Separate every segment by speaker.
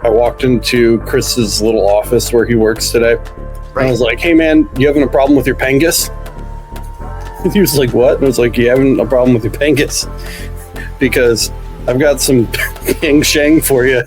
Speaker 1: I walked into Chris's little office where he works today. Right. And I was like, hey man, you having a problem with your Pengus? And he was like, what? And I was like, you having a problem with your Pengus? Because I've got some Peng Sheng for you.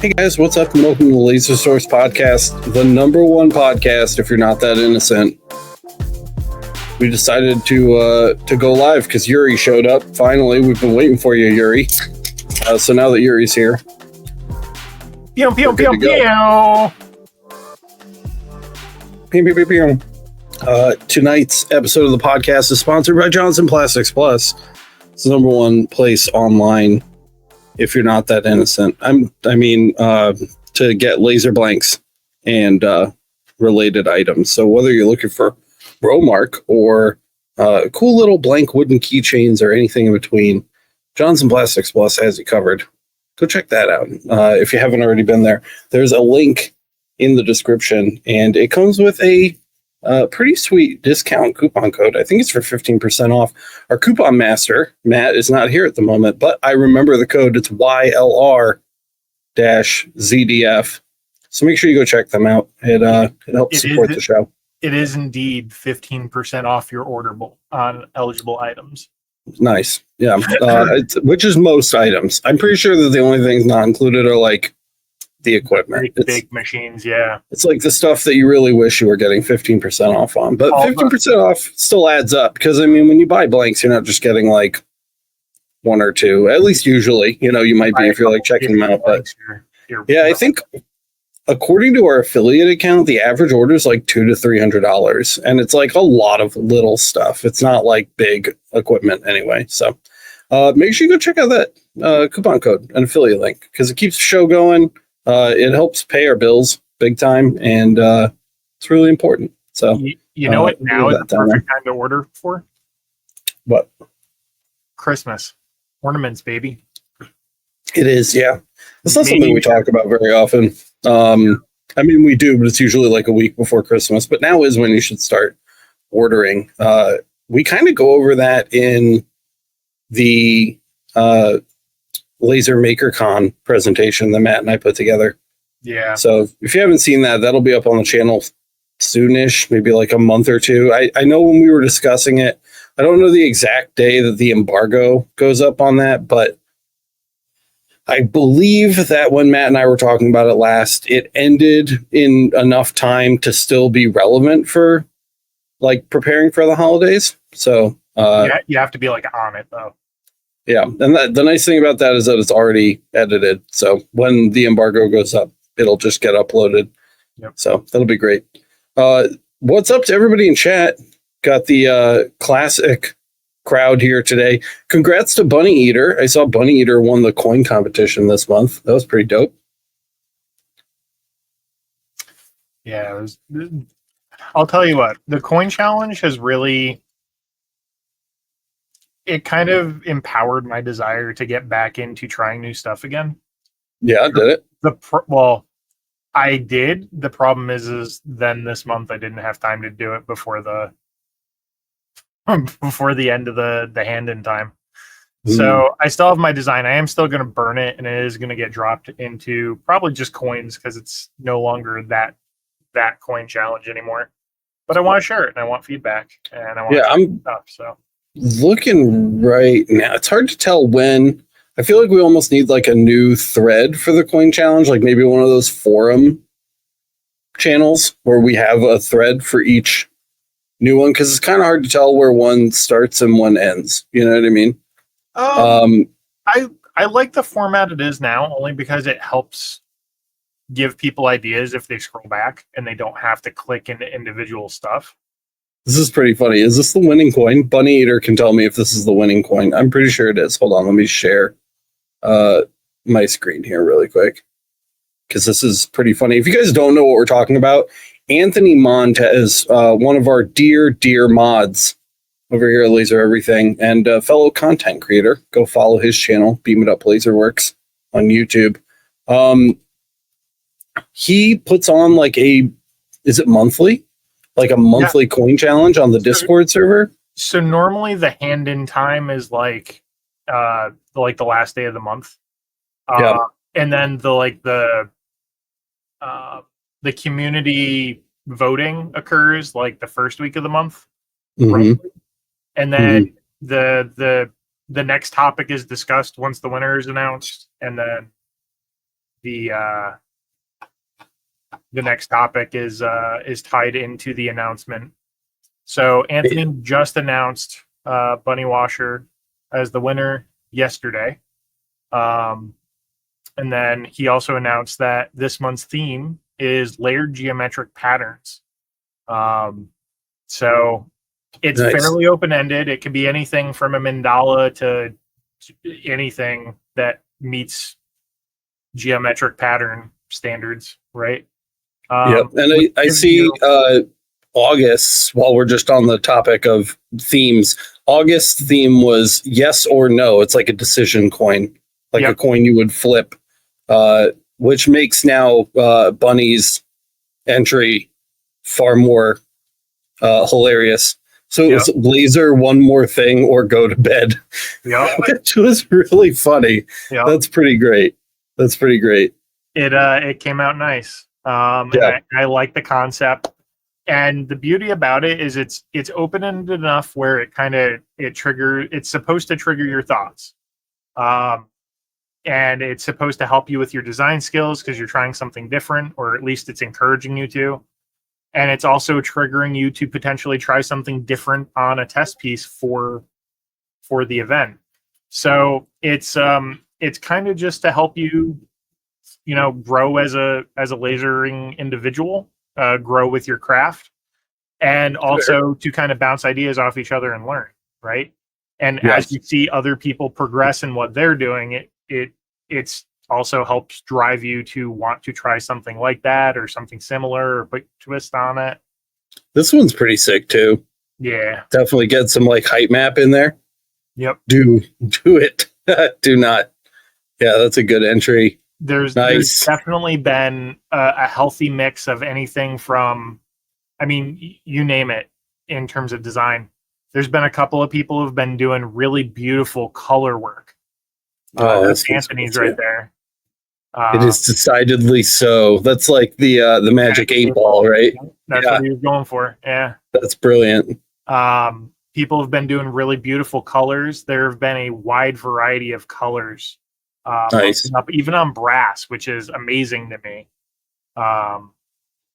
Speaker 1: Hey guys, what's up and welcome to the Laser Source Podcast, the number one podcast if you're not that innocent. We decided to go live because Yuri showed up. Finally, we've been waiting for you, Yuri. So now that Yuri's here,
Speaker 2: pew pew pew pew.
Speaker 1: Pew pew pew pew. Tonight's episode of the podcast is sponsored by Johnson Plastics Plus. It's the number one place online if you're not that innocent. To get laser blanks and related items. So whether you're looking for Bromark or cool little blank wooden keychains or anything in between, Johnson Plastics Plus has you covered. Go check that out. If you haven't already been there, there's a link in the description and it comes with a pretty sweet discount coupon code. I think it's for 15% off. Our coupon master, Matt, is not here at the moment, but I remember the code. It's YLR-ZDF. So make sure you go check them out. It helps support the show.
Speaker 2: It is indeed 15% off your order on eligible items.
Speaker 1: Nice. Yeah. Which is most items. I'm pretty sure that the only things not included are like the equipment.
Speaker 2: Big machines, yeah.
Speaker 1: It's like the stuff that you really wish you were getting 15% off on. But 15% off still adds up because, I mean, when you buy blanks, you're not just getting like one or two. At least usually, you might be if you're like checking them out. But yeah, I think according to our affiliate account, the average order is like $200 to $300. And it's like a lot of little stuff. It's not like big equipment anyway. So make sure you go check out that coupon code and affiliate link because it keeps the show going. It helps pay our bills big time, and it's really important. So
Speaker 2: you know what? Now is the perfect time to order for
Speaker 1: what?
Speaker 2: Christmas ornaments, baby.
Speaker 1: It is, yeah. It's not something we talk about very often. We do, but it's usually like a week before Christmas. But now is when you should start ordering. We kind of go over that in the Laser MakerCon presentation that Matt and I put together.
Speaker 2: Yeah.
Speaker 1: So if you haven't seen that, that'll be up on the channel soonish, maybe like a month or two. I know when we were discussing it, I don't know the exact day that the embargo goes up on that, but I believe that when Matt and I were talking about it last, it ended in enough time to still be relevant for like preparing for the holidays. So
Speaker 2: you have to be like on it though.
Speaker 1: Yeah, and the nice thing about that is that it's already edited. So when the embargo goes up, it'll just get uploaded.
Speaker 2: Yep.
Speaker 1: So that'll be great. What's up to everybody in chat? Got the classic crowd here today. Congrats to Bunny Eater. I saw Bunny Eater won the coin competition this month. That was pretty dope.
Speaker 2: Yeah, I'll tell you what, the coin challenge has really... It kind of empowered my desire to get back into trying new stuff again.
Speaker 1: Yeah, I did it.
Speaker 2: I did. The problem is then this month I didn't have time to do it before the end of the hand-in time. So I still have my design. I am still going to burn it, and it is going to get dropped into probably just coins because it's no longer that coin challenge anymore. But I want to share it, and I want feedback, and I want stuff. So.
Speaker 1: Looking right now, it's hard to tell when. I feel like we almost need like a new thread for the coin challenge, like maybe one of those forum channels where we have a thread for each new one, because it's kind of hard to tell where one starts and one ends. You know what I mean?
Speaker 2: I like the format it is now, only because it helps give people ideas if they scroll back and they don't have to click into individual stuff.
Speaker 1: This is pretty funny. Is this the winning coin? Bunny Eater can tell me if this is the winning coin. I'm pretty sure it is. Hold on. Let me share my screen here really quick, because this is pretty funny. If you guys don't know what we're talking about, Anthony Montez, one of our dear mods over here at Laser Everything and fellow content creator. Go follow his channel, Beam It Up Laserworks. on YouTube. He puts on like is it monthly? Like a monthly coin challenge on the Discord server?
Speaker 2: So normally the hand-in time is like the last day of the month. And then the community voting occurs like the first week of the month. Right? And then the next topic is discussed once the winner is announced, and then the next topic is tied into the announcement. So Anthony just announced Bunny Washer as the winner yesterday. And then he also announced that this month's theme is layered geometric patterns. So it's fairly open-ended. It could be anything from a mandala to anything that meets geometric pattern standards, right?
Speaker 1: And I see August, while we're just on the topic of themes, August's theme was yes or no. It's like a decision coin, like a coin you would flip, which makes now Bunny's entry far more hilarious. So it was laser one more thing or go to bed. Which was really funny. That's pretty great. It
Speaker 2: came out nice. And I like the concept. And the beauty about it is it's open-ended enough where it's supposed to trigger your thoughts. And it's supposed to help you with your design skills because you're trying something different, or at least it's encouraging you to. And it's also triggering you to potentially try something different on a test piece for the event. So it's kind of just to help you, grow as a lasering individual, grow with your craft, and also to kind of bounce ideas off each other and learn, right? And as you see other people progress in what they're doing, it's also helps drive you to want to try something like that or something similar or put a twist on it.
Speaker 1: This one's pretty sick too.
Speaker 2: Yeah.
Speaker 1: Definitely get some like height map in there.
Speaker 2: Yep.
Speaker 1: Do it. Do not. Yeah, that's a good entry.
Speaker 2: There's definitely been a healthy mix of anything from, you name it in terms of design. There's been a couple of people who've been doing really beautiful color work. That's Anthony's right there.
Speaker 1: It is decidedly so. That's like the magic 8-ball, right?
Speaker 2: That's what he was going for. Yeah.
Speaker 1: That's brilliant.
Speaker 2: People have been doing really beautiful colors. There have been a wide variety of colors. Even on brass, which is amazing to me.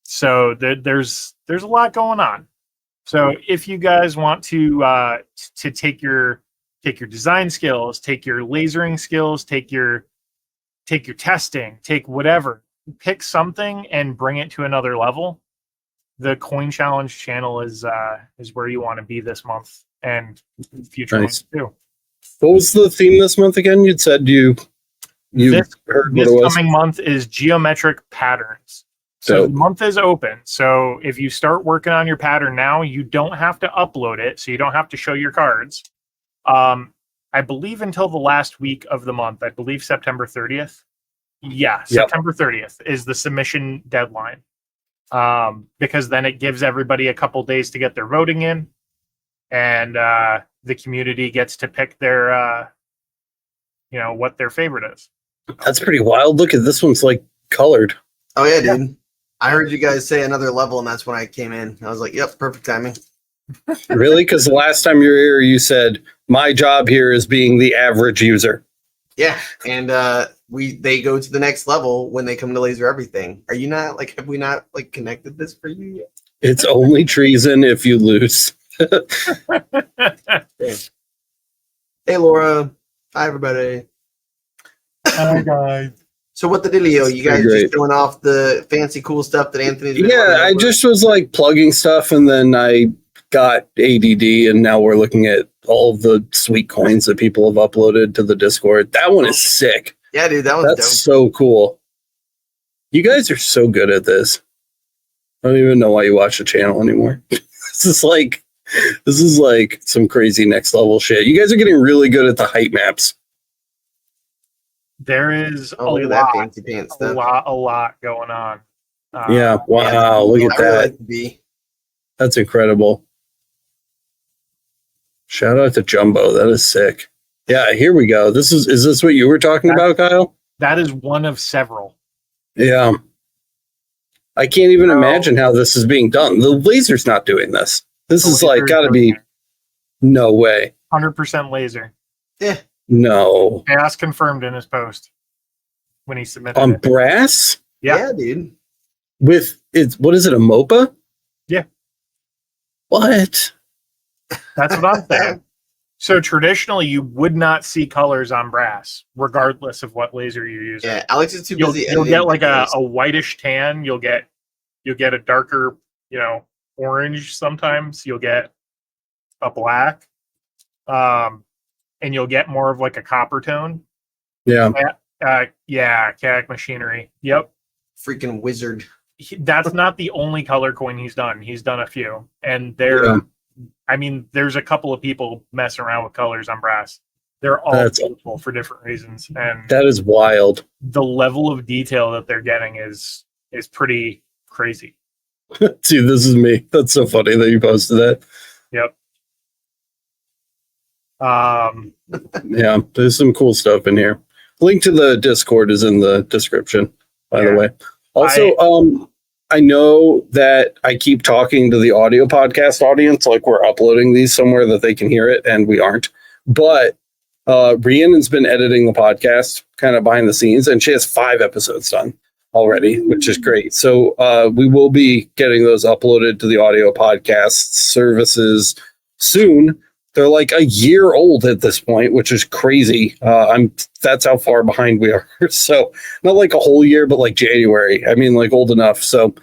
Speaker 2: So there's a lot going on. So if you guys want to take your design skills, take your lasering skills, take your testing, take whatever, pick something and bring it to another level. The Coin Challenge channel is where you want to be this month and future months too.
Speaker 1: What was the theme this month again? You'd said you heard what it was.
Speaker 2: This coming month is geometric patterns. So the month is open. So if you start working on your pattern now, you don't have to upload it. So you don't have to show your cards. I believe until the last week of the month, I believe September 30th. Yeah, September 30th is the submission deadline. Because then it gives everybody a couple days to get their voting in, and the community gets to pick their, what their favorite is.
Speaker 1: That's pretty wild. Look at this one's like colored.
Speaker 3: Oh yeah, dude. I heard you guys say another level, and that's when I came in. I was like, "Yep, perfect timing."
Speaker 1: Really? Because the last time you were here, you said my job here is being the average user.
Speaker 3: Yeah, and they go to the next level when they come to laser everything. Are you not like? Have we not like connected this for you yet?
Speaker 1: It's only treason if you lose.
Speaker 3: Hey, Laura. Hi, everybody.
Speaker 2: Hi, guys.
Speaker 3: So what the dealio? You guys just showing off the fancy, cool stuff that Anthony's been
Speaker 1: I just was like plugging stuff, and then I got ADD, and now we're looking at all of the sweet coins that people have uploaded to the Discord. That one is sick.
Speaker 3: Yeah, dude, that one's dope.
Speaker 1: So cool. You guys are so good at this. I don't even know why you watch the channel anymore. This is like some crazy next level shit. You guys are getting really good at the height maps.
Speaker 2: There is
Speaker 3: Oh, look
Speaker 2: a
Speaker 3: at that
Speaker 2: lot,
Speaker 3: fancy pants
Speaker 2: a
Speaker 3: stuff.
Speaker 2: lot going on.
Speaker 1: Yeah. Wow. Look at
Speaker 3: I really
Speaker 1: that.
Speaker 3: like the bee.
Speaker 1: That's incredible. Shout out to Jumbo. That is sick. Yeah, here we go. Is this what you were talking about, Kyle?
Speaker 2: That is one of several.
Speaker 1: Yeah. I can't even
Speaker 2: No.
Speaker 1: imagine how this is being done. The laser's not doing this. This
Speaker 2: The
Speaker 1: is like
Speaker 2: laser
Speaker 1: gotta
Speaker 2: is
Speaker 1: be no way.
Speaker 2: 100% laser.
Speaker 3: Yeah.
Speaker 1: No.
Speaker 2: Chaos confirmed in his post when he submitted
Speaker 1: On
Speaker 2: it.
Speaker 1: brass?
Speaker 2: Yeah.
Speaker 3: Dude.
Speaker 1: With what is it, a MOPA?
Speaker 2: Yeah.
Speaker 1: What?
Speaker 2: That's what I'm saying. So traditionally, you would not see colors on brass, regardless of what laser you're using.
Speaker 3: Yeah, Alex is too
Speaker 2: You'll
Speaker 3: busy.
Speaker 2: get like
Speaker 3: videos.
Speaker 2: a whitish tan. You'll get a darker, orange. Sometimes you'll get a black, and you'll get more of like a copper tone.
Speaker 1: Yeah.
Speaker 2: Kayak Machinery. Yep.
Speaker 3: freaking wizard.
Speaker 2: That's not the only color coin he's done. He's done a few, and I mean, there's a couple of people messing around with colors on brass. They're all beautiful for different reasons, and
Speaker 1: that is wild.
Speaker 2: The level of detail that they're getting is pretty crazy.
Speaker 1: See, this is me. That's so funny that you posted that.
Speaker 2: Yep.
Speaker 1: Yeah, there's some cool stuff in here. Link to the Discord is in the description, by the way. Also, I know that I keep talking to the audio podcast audience like we're uploading these somewhere that they can hear it, and we aren't. But Rhiannon's been editing the podcast kind of behind the scenes, and she has 5 episodes done already, which is great. So we will be getting those uploaded to the audio podcast services soon. They're like a year old at this point, which is crazy. That's how far behind we are. So not like a whole year, but like January. I mean, like old enough. So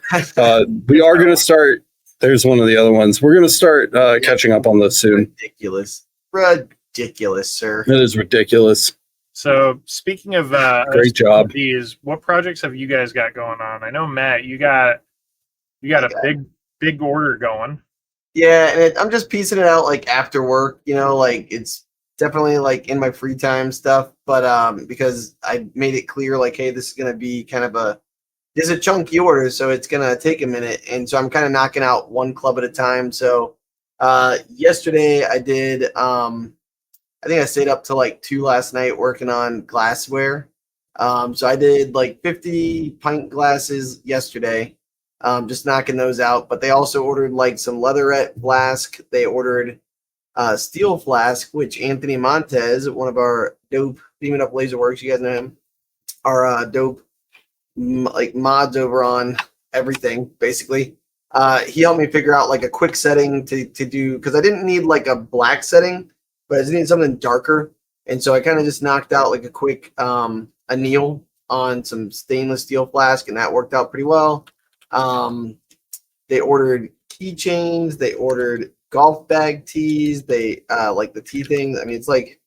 Speaker 1: we are going to start. There's one of the other ones. We're going to start catching up on those soon.
Speaker 3: Ridiculous, sir.
Speaker 1: It is ridiculous.
Speaker 2: So speaking of
Speaker 1: great job.
Speaker 2: These, what projects have you guys got going on? I know, Matt, you got a big order going.
Speaker 3: Yeah, and I'm just piecing it out like after work, like it's definitely like in my free time stuff, but because I made it clear like, hey, this is gonna be kind of this is a chunky order, so it's gonna take a minute, and so I'm kind of knocking out one club at a time. So yesterday I did I think I stayed up till like 2 last night working on glassware. So I did like 50 pint glasses yesterday. Just knocking those out, but they also ordered like some leatherette flask. They ordered steel flask, which Anthony Montez, one of our dope Beaming Up Laser Works, you guys know him, our dope like mods over on everything basically. He helped me figure out like a quick setting to do, because I didn't need like a black setting, but I just needed something darker, and so I kind of just knocked out like a quick anneal on some stainless steel flask, and that worked out pretty well. They ordered keychains, they ordered golf bag tees, they like the tea things. I mean, it's like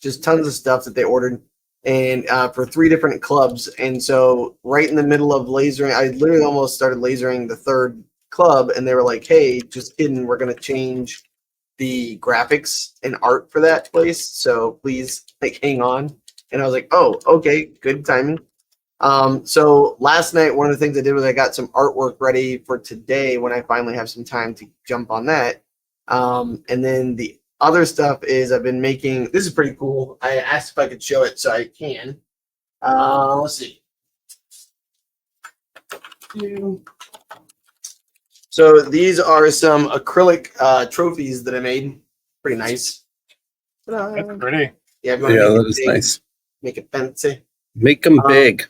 Speaker 3: just tons of stuff that they ordered, and for 3 different clubs. And so right in the middle of lasering, I literally almost started lasering the 3rd club, and they were like, hey, just kidding, we're going to change the graphics and art for that place, so please like hang on. And I was like, oh, okay, good timing. So last night, one of the things I did was I got some artwork ready for today when I finally have some time to jump on that. And then the other stuff is I've been making, this is pretty cool. I asked if I could show it, so I can. Let's see. So these are some acrylic trophies that I made. Pretty nice.
Speaker 2: That's pretty.
Speaker 3: Yeah,
Speaker 1: that is nice.
Speaker 3: Make it fancy.
Speaker 1: Make them big.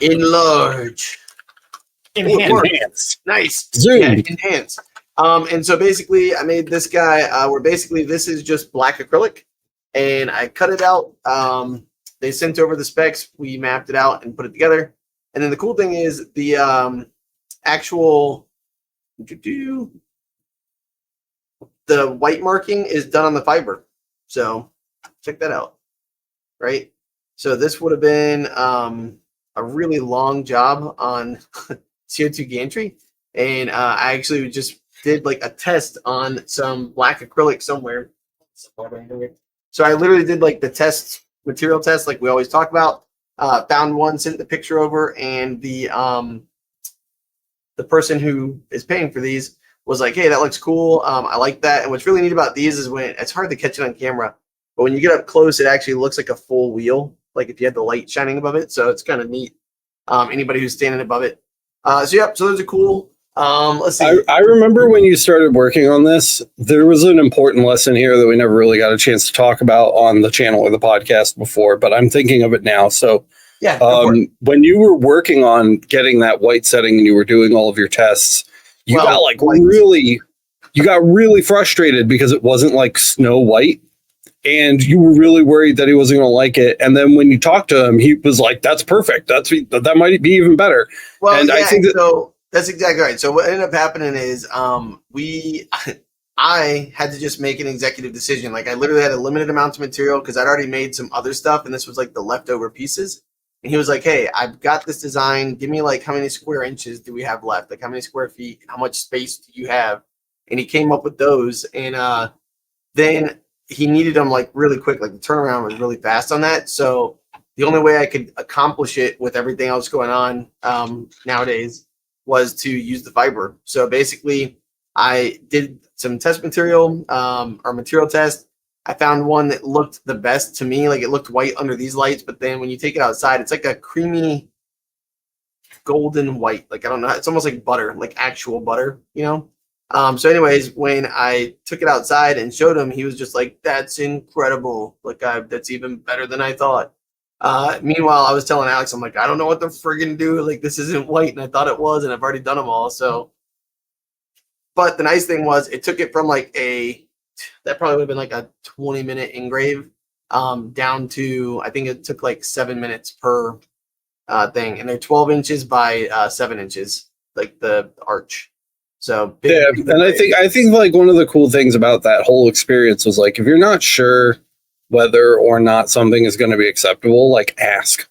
Speaker 3: Enlarge.
Speaker 2: Enhance.
Speaker 3: Nice.
Speaker 1: Zoom.
Speaker 3: Yeah, enhance. And so basically I made this guy where basically this is just black acrylic, and I cut it out. They sent over the specs, we mapped it out and put it together. And then the cool thing is the actual the white marking is done on the fiber. So check that out. Right? So this would have been a really long job on CO2 gantry, and I actually just did like a test on some black acrylic somewhere. So I literally did like the test material test, like we always talk about. Found one, sent the picture over, and the person who is paying for these was like, hey, that looks cool. I like that. And what's really neat about these is when it's hard to catch it on camera, but when you get up close, it actually looks like a full wheel, like if you had the light shining above it. So it's kind of neat. Anybody who's standing above it. So those are cool. Let's see.
Speaker 1: I remember when you started working on this, there was an important lesson here that we never really got a chance to talk about on the channel or the podcast before, but I'm thinking of it now. So
Speaker 3: yeah,
Speaker 1: when you were working on getting that white setting and you were doing all of your tests, you got really frustrated because it wasn't like Snow White. And you were really worried that he wasn't going to like it. And then when you talked to him, he was like, that's perfect. That might be even better.
Speaker 3: Well,
Speaker 1: and
Speaker 3: yeah,
Speaker 1: I think
Speaker 3: so that's exactly right. So what ended up happening is I had to just make an executive decision. Like I literally had a limited amount of material because I'd already made some other stuff. And this was like the leftover pieces. And he was like, hey, I've got this design. Give me like how many square inches do we have left? Like how many square feet? How much space do you have? And he came up with those. And then he needed them like really quick. Like the turnaround was really fast on that. So the only way I could accomplish it with everything else going on nowadays was to use the fiber. So basically I did some test material or material test. I found one that looked the best to me. Like it looked white under these lights, but then when you take it outside, it's like a creamy golden white. Like, I don't know. It's almost like butter, like actual butter, you know? So anyways, when I took it outside and showed him, he was just like, that's incredible. Like that's even better than I thought. Meanwhile, I was telling Alex, I'm like, I don't know what to friggin' do. Like this isn't white. And I thought it was, and I've already done them all. So, but the nice thing was it took it from like that probably would have been like a 20-minute engrave down to, I think it took like 7 minutes per thing. And they're 12 inches by 7 inches, like the arch. So big,
Speaker 1: yeah,
Speaker 3: big
Speaker 1: and I think like one of the cool things about that whole experience was like if you're not sure whether or not something is going to be acceptable, like ask,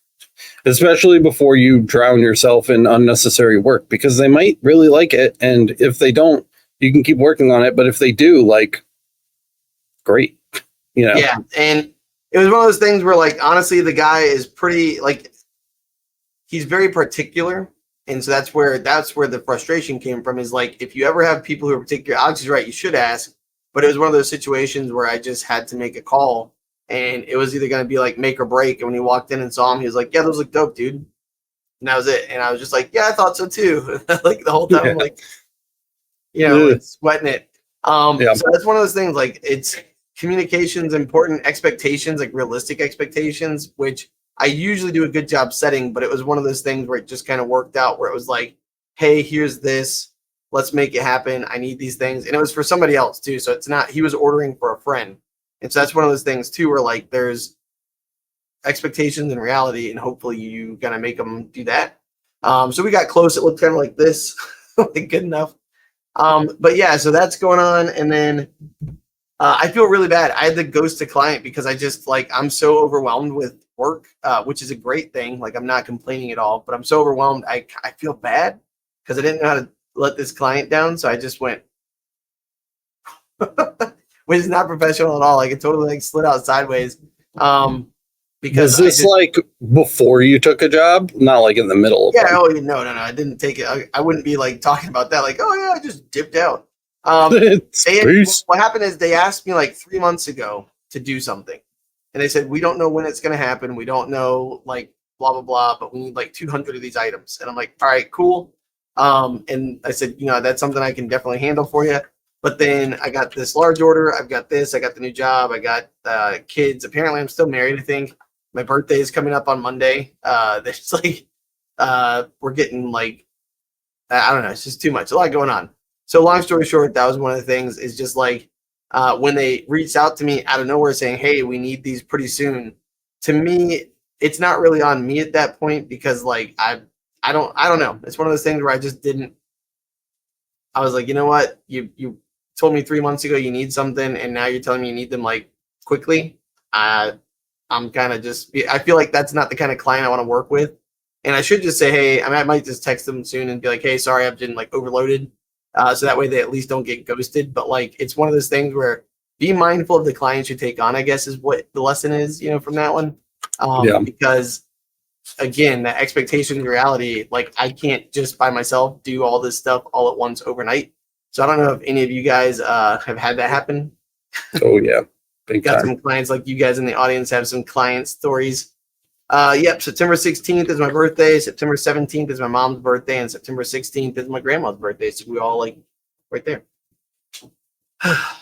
Speaker 1: especially before you drown yourself in unnecessary work, because they might really like it, and if they don't, you can keep working on it. But if they do, like, great, you know.
Speaker 3: Yeah, and it was one of those things where, like, honestly, the guy is pretty like he's very particular. And so that's where the frustration came from, is like, if you ever have people who are particular, Alex is right, you should ask. But it was one of those situations where I just had to make a call, and it was either going to be like make or break. And when he walked in and saw him, he was like, yeah, those look dope, dude. And that was it. And I was just like, yeah, I thought so too. Like the whole time, I'm like, you know, like sweating it. So that's one of those things, like it's communication's important, expectations, like realistic expectations, which I usually do a good job setting, but it was one of those things where it just kind of worked out, where it was like, hey, here's this, let's make it happen. I need these things. And it was for somebody else too. So it's not, he was ordering for a friend. And so that's one of those things too, where like there's expectations and reality, and hopefully you gotta make them do that. So we got close. It looked kind of like this, like good enough. But yeah, so that's going on. And then I feel really bad. I had to ghost a client because I just like, I'm so overwhelmed with work, which is a great thing. Like I'm not complaining at all, but I'm so overwhelmed. I feel bad because I didn't know how to let this client down. So I just went, which is not professional at all. Like it totally like slid out sideways. Because
Speaker 1: was this like before you took a job, not like in the middle of
Speaker 3: yeah, oh no, I didn't take it. I wouldn't be like talking about that, like, oh yeah, I just dipped out. What happened is they asked me like 3 months ago to do something, and they said, we don't know when it's going to happen, we don't know, like blah blah blah, but we need like 200 of these items. And I'm like, all right, cool. And I said, you know, that's something I can definitely handle for you. But then I got this large order, I've got this, I got the new job, I got kids. Apparently I'm still married, I think. My birthday is coming up on Monday. There's like, we're getting like, I don't know, it's just too much, a lot going on. So long story short, that was one of the things, is just like, when they reached out to me out of nowhere saying, hey, we need these pretty soon. To me, it's not really on me at that point, because like, I don't know. It's one of those things where I just didn't, I was like, you know what? You told me 3 months ago you need something, and now you're telling me you need them like quickly. I'm kind of just, I feel like that's not the kind of client I want to work with. And I should just say, hey, I might just text them soon and be like, hey, sorry, I've been like overloaded. So that way they at least don't get ghosted. But like, it's one of those things where be mindful of the clients you take on, I guess, is what the lesson is, you know, from that one. Because again, the expectation and reality, like I can't just by myself do all this stuff all at once overnight. So I don't know if any of you guys have had that happen.
Speaker 1: Oh yeah, big
Speaker 3: Got
Speaker 1: time.
Speaker 3: some clients like you guys in the audience have some client stories. Yep, September 16th is my birthday. September 17th is my mom's birthday, and September 16th is my grandma's birthday. So we all like right there.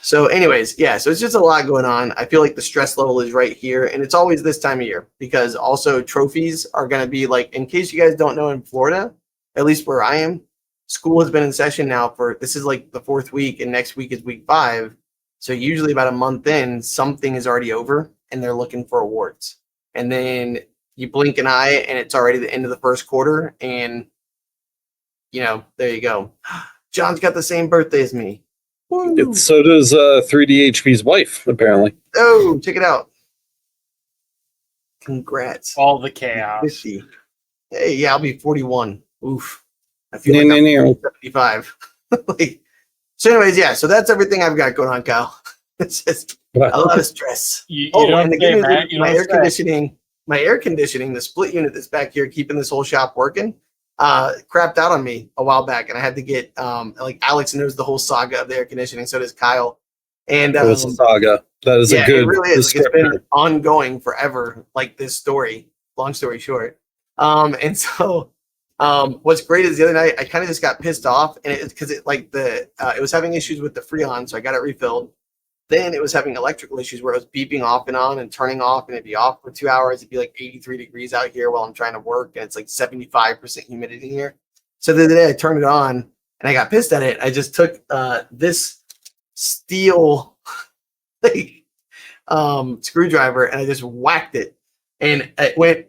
Speaker 3: So anyways, yeah, so it's just a lot going on. I feel like the stress level is right here, and it's always this time of year because also trophies are going to be like, in case you guys don't know, in Florida, at least where I am, school has been in session now for, this is like the 4th week, and next week is week 5. So usually about a month in, something is already over and they're looking for awards. And then you blink an eye and it's already the end of the first quarter, and you know, there you go. John's got the same birthday as me.
Speaker 1: So does 3DHP's wife, apparently.
Speaker 3: Oh, check it out. Congrats.
Speaker 2: All the chaos.
Speaker 3: 50. Hey, yeah, I'll be 41. Oof. I feel like I'm 75. Like, so anyways, yeah, so that's everything I've got going on, Kyle. It's just a lot of stress. And the good news is my air conditioning, the split unit that's back here keeping this whole shop working, crapped out on me a while back, and I had to get like Alex knows the whole saga of the air conditioning, so does Kyle. And
Speaker 1: it was a saga. That is a good.
Speaker 3: It really is. Like, it's been ongoing forever, like this story. Long story short. And so what's great is the other night I kind of just got pissed off, and it's because it like it was having issues with the Freon, so I got it refilled. Then it was having electrical issues where it was beeping off and on and turning off, and it'd be off for 2 hours. It'd be like 83 degrees out here while I'm trying to work, and it's like 75% humidity here. So the other day I turned it on and I got pissed at it. I just took this steel like screwdriver and I just whacked it, and it went.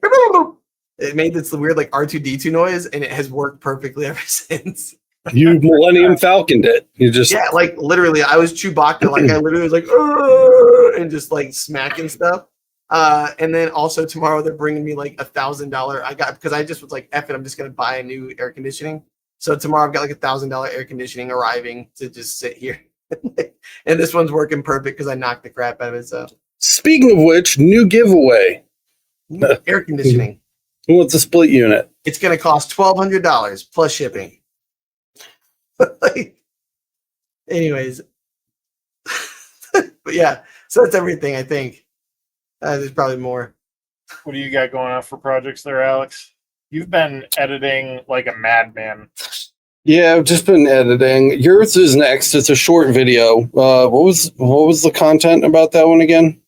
Speaker 3: It made this weird like R2D2 noise, and it has worked perfectly ever since.
Speaker 1: You Millennium Falconed it. You just
Speaker 3: like literally, I was Chewbacca, like I literally was like, and just like smacking stuff. And then also tomorrow they're bringing me like $1,000. Because I just was like, F it, I'm just gonna buy a new air conditioning. So tomorrow I've got like $1,000 air conditioning arriving to just sit here, and this one's working perfect because I knocked the crap out of it. So
Speaker 1: speaking of which, new giveaway.
Speaker 3: Air conditioning.
Speaker 1: Who wants a split unit?
Speaker 3: It's gonna cost $1,200 plus shipping. Like, anyways, but yeah, so that's everything. I think there's probably more.
Speaker 2: What do you got going on for projects there, Alex? You've been editing like a madman.
Speaker 1: Yeah, I've just been editing. Yours is next. It's a short video. What was the content about that one again?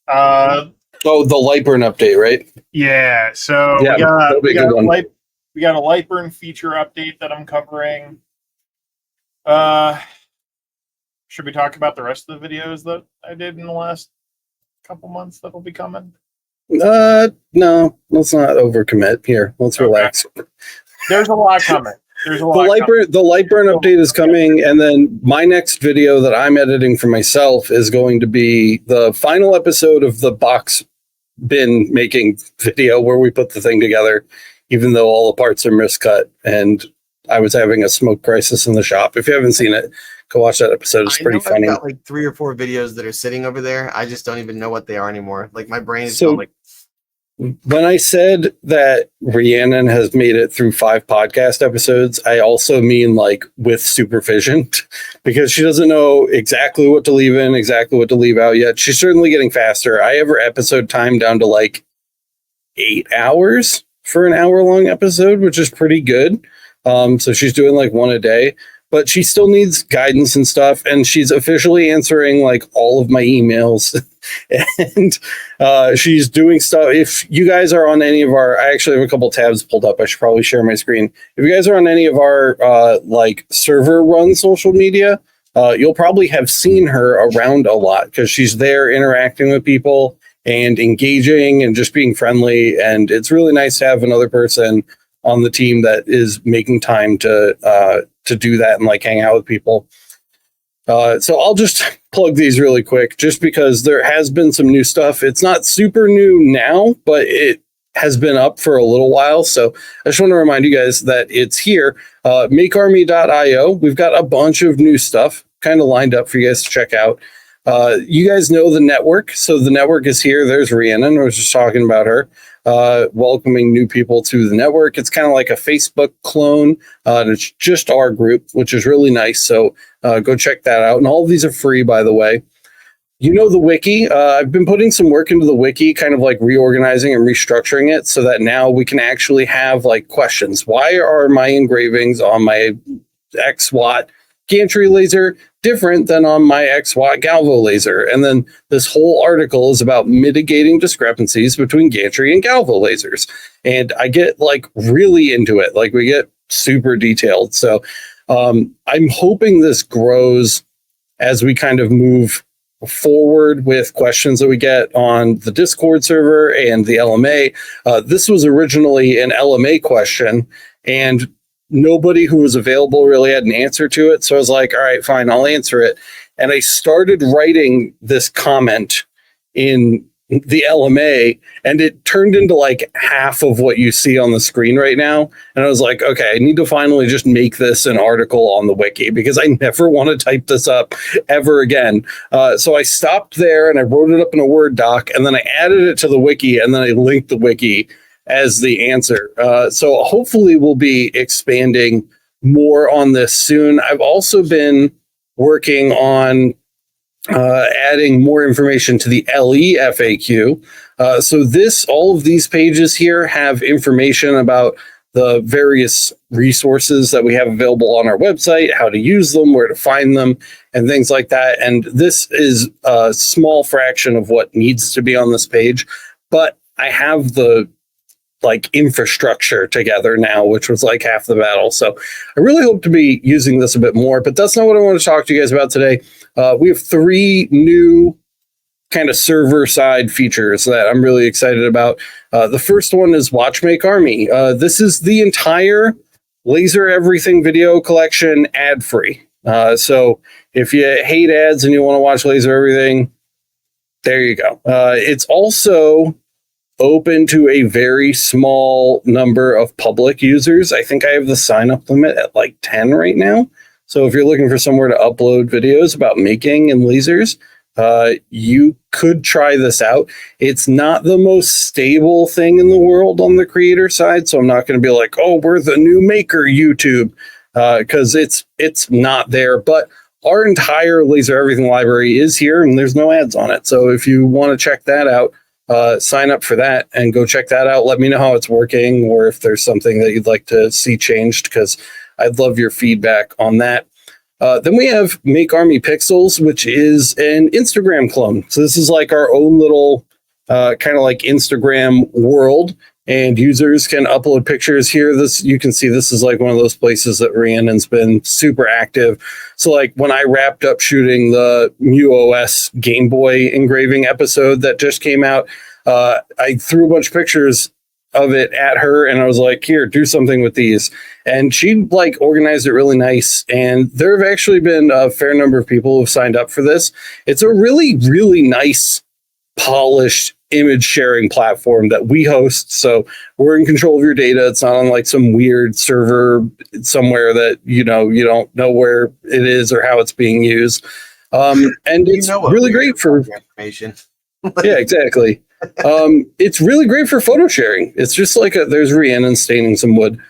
Speaker 1: Oh, the Lightburn update, right?
Speaker 2: Yeah. So
Speaker 1: yeah,
Speaker 2: we got a Lightburn feature update that I'm covering. Should we talk about the rest of the videos that I did in the last couple months that'll be coming?
Speaker 1: No, let's not overcommit here. Let's relax.
Speaker 2: There's a lot coming. There's a lot.
Speaker 1: The Lightburn update is coming, and then my next video that I'm editing for myself is going to be the final episode of the box bin making video where we put the thing together, even though all the parts are miscut, and I was having a smoke crisis in the shop. If you haven't seen it, go watch that episode. It's pretty funny.
Speaker 3: I've got like 3 or 4 videos that are sitting over there. I just don't even know what they are anymore. Like my brain is like.
Speaker 1: When I said that Rhiannon has made it through 5 podcast episodes, I also mean like with supervision, because she doesn't know exactly what to leave in, exactly what to leave out yet. She's certainly getting faster. I have her episode time down to like 8 hours for an hour-long episode, which is pretty good. So she's doing like 1 a day, but she still needs guidance and stuff. And she's officially answering like all of my emails and she's doing stuff. If you guys are on any of I actually have a couple tabs pulled up. I should probably share my screen. If you guys are on any of our like server run social media, you'll probably have seen her around a lot because she's there interacting with people and engaging and just being friendly. And it's really nice to have another person on the team that is making time to do that and like hang out with people. So I'll just plug these really quick just because there has been some new stuff. It's not super new now, but it has been up for a little while. So I just want to remind you guys that it's here. MakerREMIX.io. We've got a bunch of new stuff kind of lined up for you guys to check out. You guys know the network. So the network is here. There's Rhiannon. I was just talking about her, welcoming new people to the network. It's kind of like a Facebook clone. And it's just our group, which is really nice. So go check that out. And all of these are free, by the way. You know the wiki. I've been putting some work into the wiki, kind of like reorganizing and restructuring it so that now we can actually have like questions. Why are my engravings on my X watt gantry laser different than on my X watt Galvo laser? And then this whole article is about mitigating discrepancies between gantry and Galvo lasers. And I get like really into it. Like we get super detailed. So I'm hoping this grows as we kind of move forward with questions that we get on the Discord server and the LMA. This was originally an LMA question, and nobody who was available really had an answer to it. So I was like, all right, fine, I'll answer it. And I started writing this comment in the LMA, and it turned into like half of what you see on the screen right now. And I was like, okay, I need to finally just make this an article on the wiki because I never want to type this up ever again. So I stopped there and I wrote it up in a Word doc, and then I added it to the wiki, and then I linked the wiki as the answer. So hopefully we'll be expanding more on this soon. I've also been working on adding more information to the LE FAQ. So all of these pages here have information about the various resources that we have available on our website, how to use them, where to find them, and things like that. And this is a small fraction of what needs to be on this page, but I have the like infrastructure together now, which was like half the battle. So I really hope to be using this a bit more, but that's not what I want to talk to you guys about today. We have 3 new kind of server side features that I'm really excited about. The first one is Watch Make Army. This is the entire Laser Everything video collection ad free. So if you hate ads and you want to watch Laser Everything, there you go. It's also open to a very small number of public users. I think I have the sign up limit at like 10 right now. So if you're looking for somewhere to upload videos about making and lasers, you could try this out. It's not the most stable thing in the world on the creator side. So I'm not going to be like, oh, we're the new Maker YouTube, because it's not there. But our entire Laser Everything library is here and there's no ads on it. So if you want to check that out, sign up for that and go check that out. Let me know how it's working or if there's something that you'd like to see changed, because I'd love your feedback on that. Then we have Make Army Pixels, which is an Instagram clone. So this is like our own little kind of like Instagram world, and users can upload pictures here. You can see this is like one of those places that Rhiannon's been super active. So like when I wrapped up shooting the MuOS Game Boy engraving episode that just came out, I threw a bunch of pictures of it at her and I was like, here, do something with these. And she like organized it really nice. And there have actually been a fair number of people who've signed up for this. It's a really, really nice, polished image sharing platform that we host. So we're in control of your data. It's not on like some weird server somewhere that, you don't know where it is or how it's being used. And it's really great for
Speaker 3: information.
Speaker 1: Yeah, exactly. It's really great for photo sharing. It's just like there's Rhiannon staining some wood.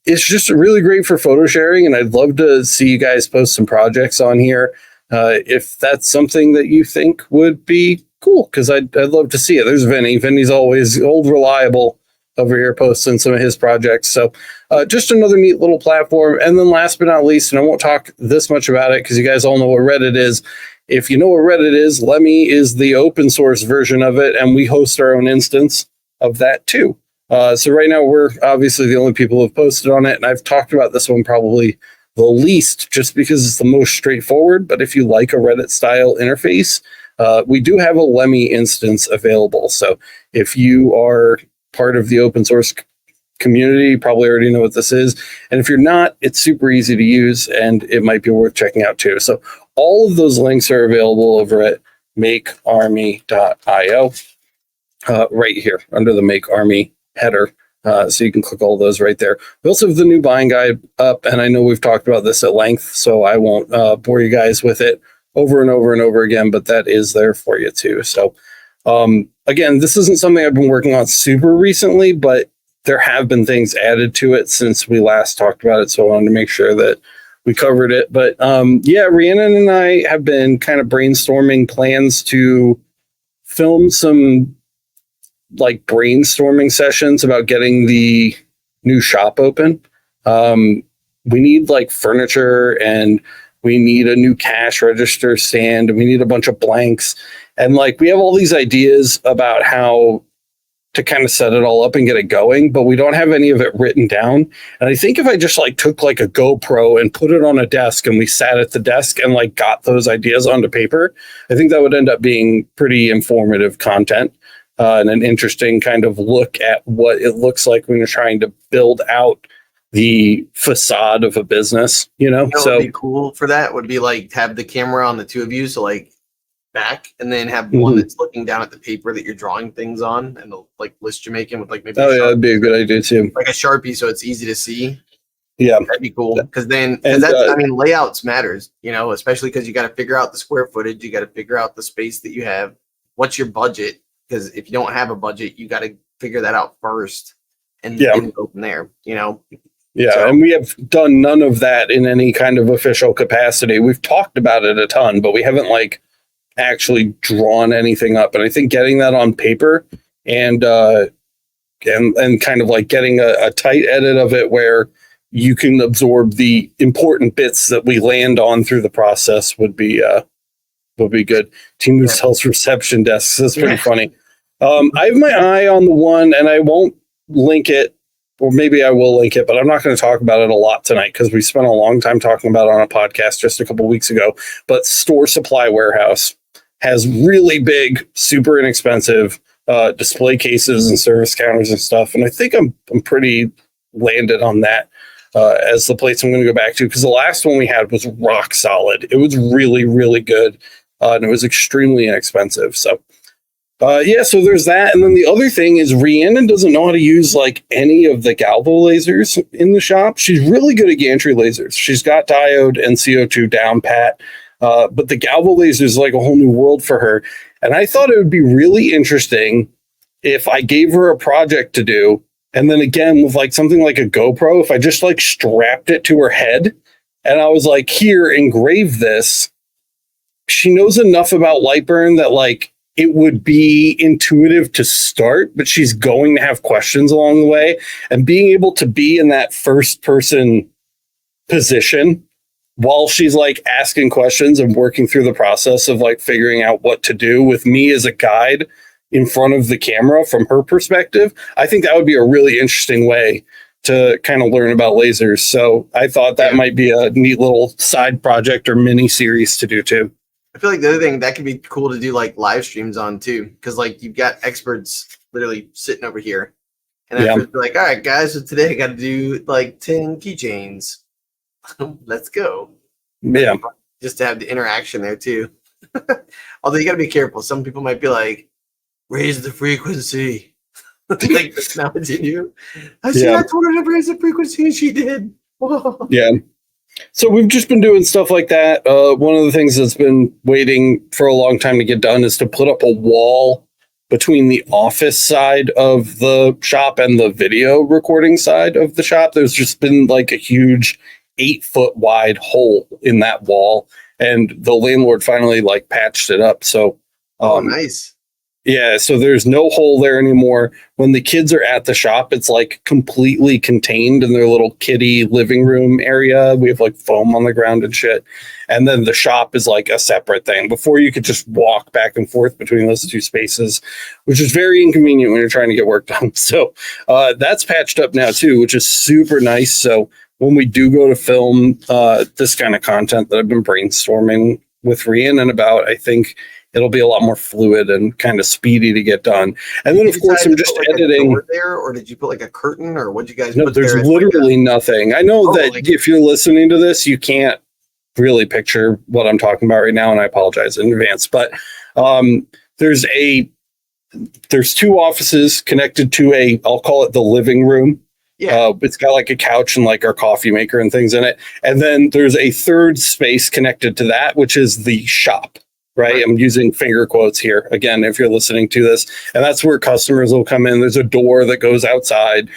Speaker 1: It's just really great for photo sharing, and I'd love to see you guys post some projects on here if that's something that you think would be cool, because I'd love to see it. There's Vinny. Vinny's always old reliable over here posting some of his projects. So just another neat little platform. And then last but not least, and I won't talk this much about it because you guys all know what Reddit is. If you know what Reddit is, Lemmy is the open source version of it, and we host our own instance of that too. So right now we're obviously the only people who've posted on it, and I've talked about this one probably the least just because it's the most straightforward. But if you like a Reddit style interface, we do have a Lemmy instance available. So if you are part of the open source community, you probably already know what this is. And if you're not, it's super easy to use and it might be worth checking out too. So all of those links are available over at makearmy.io, right here under the Make Army header. So you can click all those right there. We also have the new buying guide up, and I know we've talked about this at length, so I won't bore you guys with it over and over and over again, but that is there for you too. So again, this isn't something I've been working on super recently, but there have been things added to it since we last talked about it. So I wanted to make sure that we covered it. But yeah, Rhiannon and I have been kind of brainstorming plans to film some like brainstorming sessions about getting the new shop open. We need like furniture, and we need a new cash register stand, and we need a bunch of blanks. And like, we have all these ideas about how to kind of set it all up and get it going, but we don't have any of it written down. And I think if I just like took like a GoPro and put it on a desk and we sat at the desk and like got those ideas onto paper, I think that would end up being pretty informative content and an interesting kind of look at what it looks like when you're trying to build out the facade of a business, you know?
Speaker 3: What
Speaker 1: So
Speaker 3: would be cool for that would be like have the camera on the two of you, so like back, and then have one that's looking down at the paper that you're drawing things on, and the like list you're making with like maybe
Speaker 1: oh yeah, that'd be a good idea too.
Speaker 3: like a Sharpie, so it's easy to see.
Speaker 1: Yeah,
Speaker 3: That'd be cool, because then
Speaker 1: And,
Speaker 3: that's I mean, layouts matters, you know, especially because you got to figure out the square footage, you got to figure out the space that you have, what's your budget, because if you don't have a budget, you got to figure that out first, and then go from there, you know.
Speaker 1: Yeah,
Speaker 3: So-
Speaker 1: and we have done none of that in any kind of official capacity. We've talked about it a ton, but we haven't like actually drawn anything up. And I think getting that on paper and kind of like getting a tight edit of it where you can absorb the important bits that we land on through the process would be good. Team who sells reception desks. That's pretty funny. I have my eye on the one, and I won't link it. Or maybe I will link it, but I'm not going to talk about it a lot tonight because we spent a long time talking about it on a podcast just a couple of weeks ago. But Store Supply Warehouse has really big, super inexpensive display cases and service counters and stuff. And I think I'm pretty landed on that as the place I'm going to go back to, because the last one we had was rock solid. It was really, really good. And it was extremely inexpensive. So yeah, so there's that. And then the other thing is Rhiannon doesn't know how to use like any of the Galvo lasers in the shop. She's really good at gantry lasers. She's got diode and CO2 down pat. But the Galvo laser is like a whole new world for her. And I thought it would be really interesting if I gave her a project to do. And then again, with like something like a GoPro, if I just like strapped it to her head and I was like, here, engrave this. She knows enough about Lightburn that like, it would be intuitive to start, but she's going to have questions along the way. And being able to be in that first person position while she's like asking questions and working through the process of like figuring out what to do with me as a guide in front of the camera from her perspective, I think that would be a really interesting way to kind of learn about lasers. So I thought that might be a neat little side project or mini series to do too.
Speaker 3: I feel like the other thing that could be cool to do like live streams on too, because like you've got experts literally sitting over here, and I feel like, all right, guys, so today I got to do like 10 keychains. Let's go.
Speaker 1: Yeah,
Speaker 3: just to have the interaction there too. Although you got to be careful. Some people might be like, raise the frequency. Like that's not what you do. I told her to raise the frequency, and she did. Whoa.
Speaker 1: Yeah. So we've just been doing stuff like that. One of the things that's been waiting for a long time to get done is to put up a wall between the office side of the shop and the video recording side of the shop. There's just been like a huge 8-foot wide hole in that wall, and the landlord finally like patched it up. So,
Speaker 3: nice.
Speaker 1: Yeah, so there's no hole there anymore. When the kids are at the shop, it's like completely contained in their little kiddie living room area. We have like foam on the ground and shit. And then the shop is like a separate thing. Before you could just walk back and forth between those two spaces, which is very inconvenient when you're trying to get work done. So that's patched up now too, which is super nice. So when we do go to film this kind of content that I've been brainstorming with Rhiannon about, I think it'll be a lot more fluid and kind of speedy to get done. And then, of course, I'm just editing.
Speaker 3: There, or did you put like a curtain, or what did you guys?
Speaker 1: No,
Speaker 3: put
Speaker 1: there's
Speaker 3: there
Speaker 1: literally nothing. I know that if you're listening to this, you can't really picture what I'm talking about right now, and I apologize in advance. But there's two offices connected to I'll call it the living room,
Speaker 3: Yeah.
Speaker 1: It's got like a couch and like our coffee maker and things in it. And then there's a third space connected to that, which is the shop, right? I'm using finger quotes here again, if you're listening to this. And that's where customers will come in. There's a door that goes outside.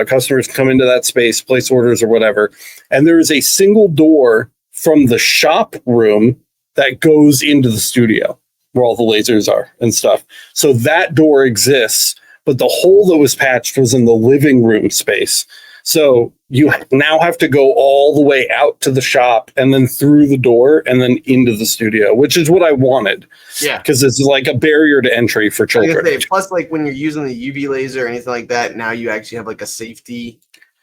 Speaker 1: Customers come into that space, place orders or whatever. And there is a single door from the shop room that goes into the studio where all the lasers are and stuff. So that door exists. But the hole that was patched was in the living room space. So you now have to go all the way out to the shop and then through the door and then into the studio, which is what I wanted.
Speaker 3: Yeah.
Speaker 1: Because it's like a barrier to entry for children.
Speaker 3: Plus, like when you're using the UV laser or anything like that, now you actually have like a safety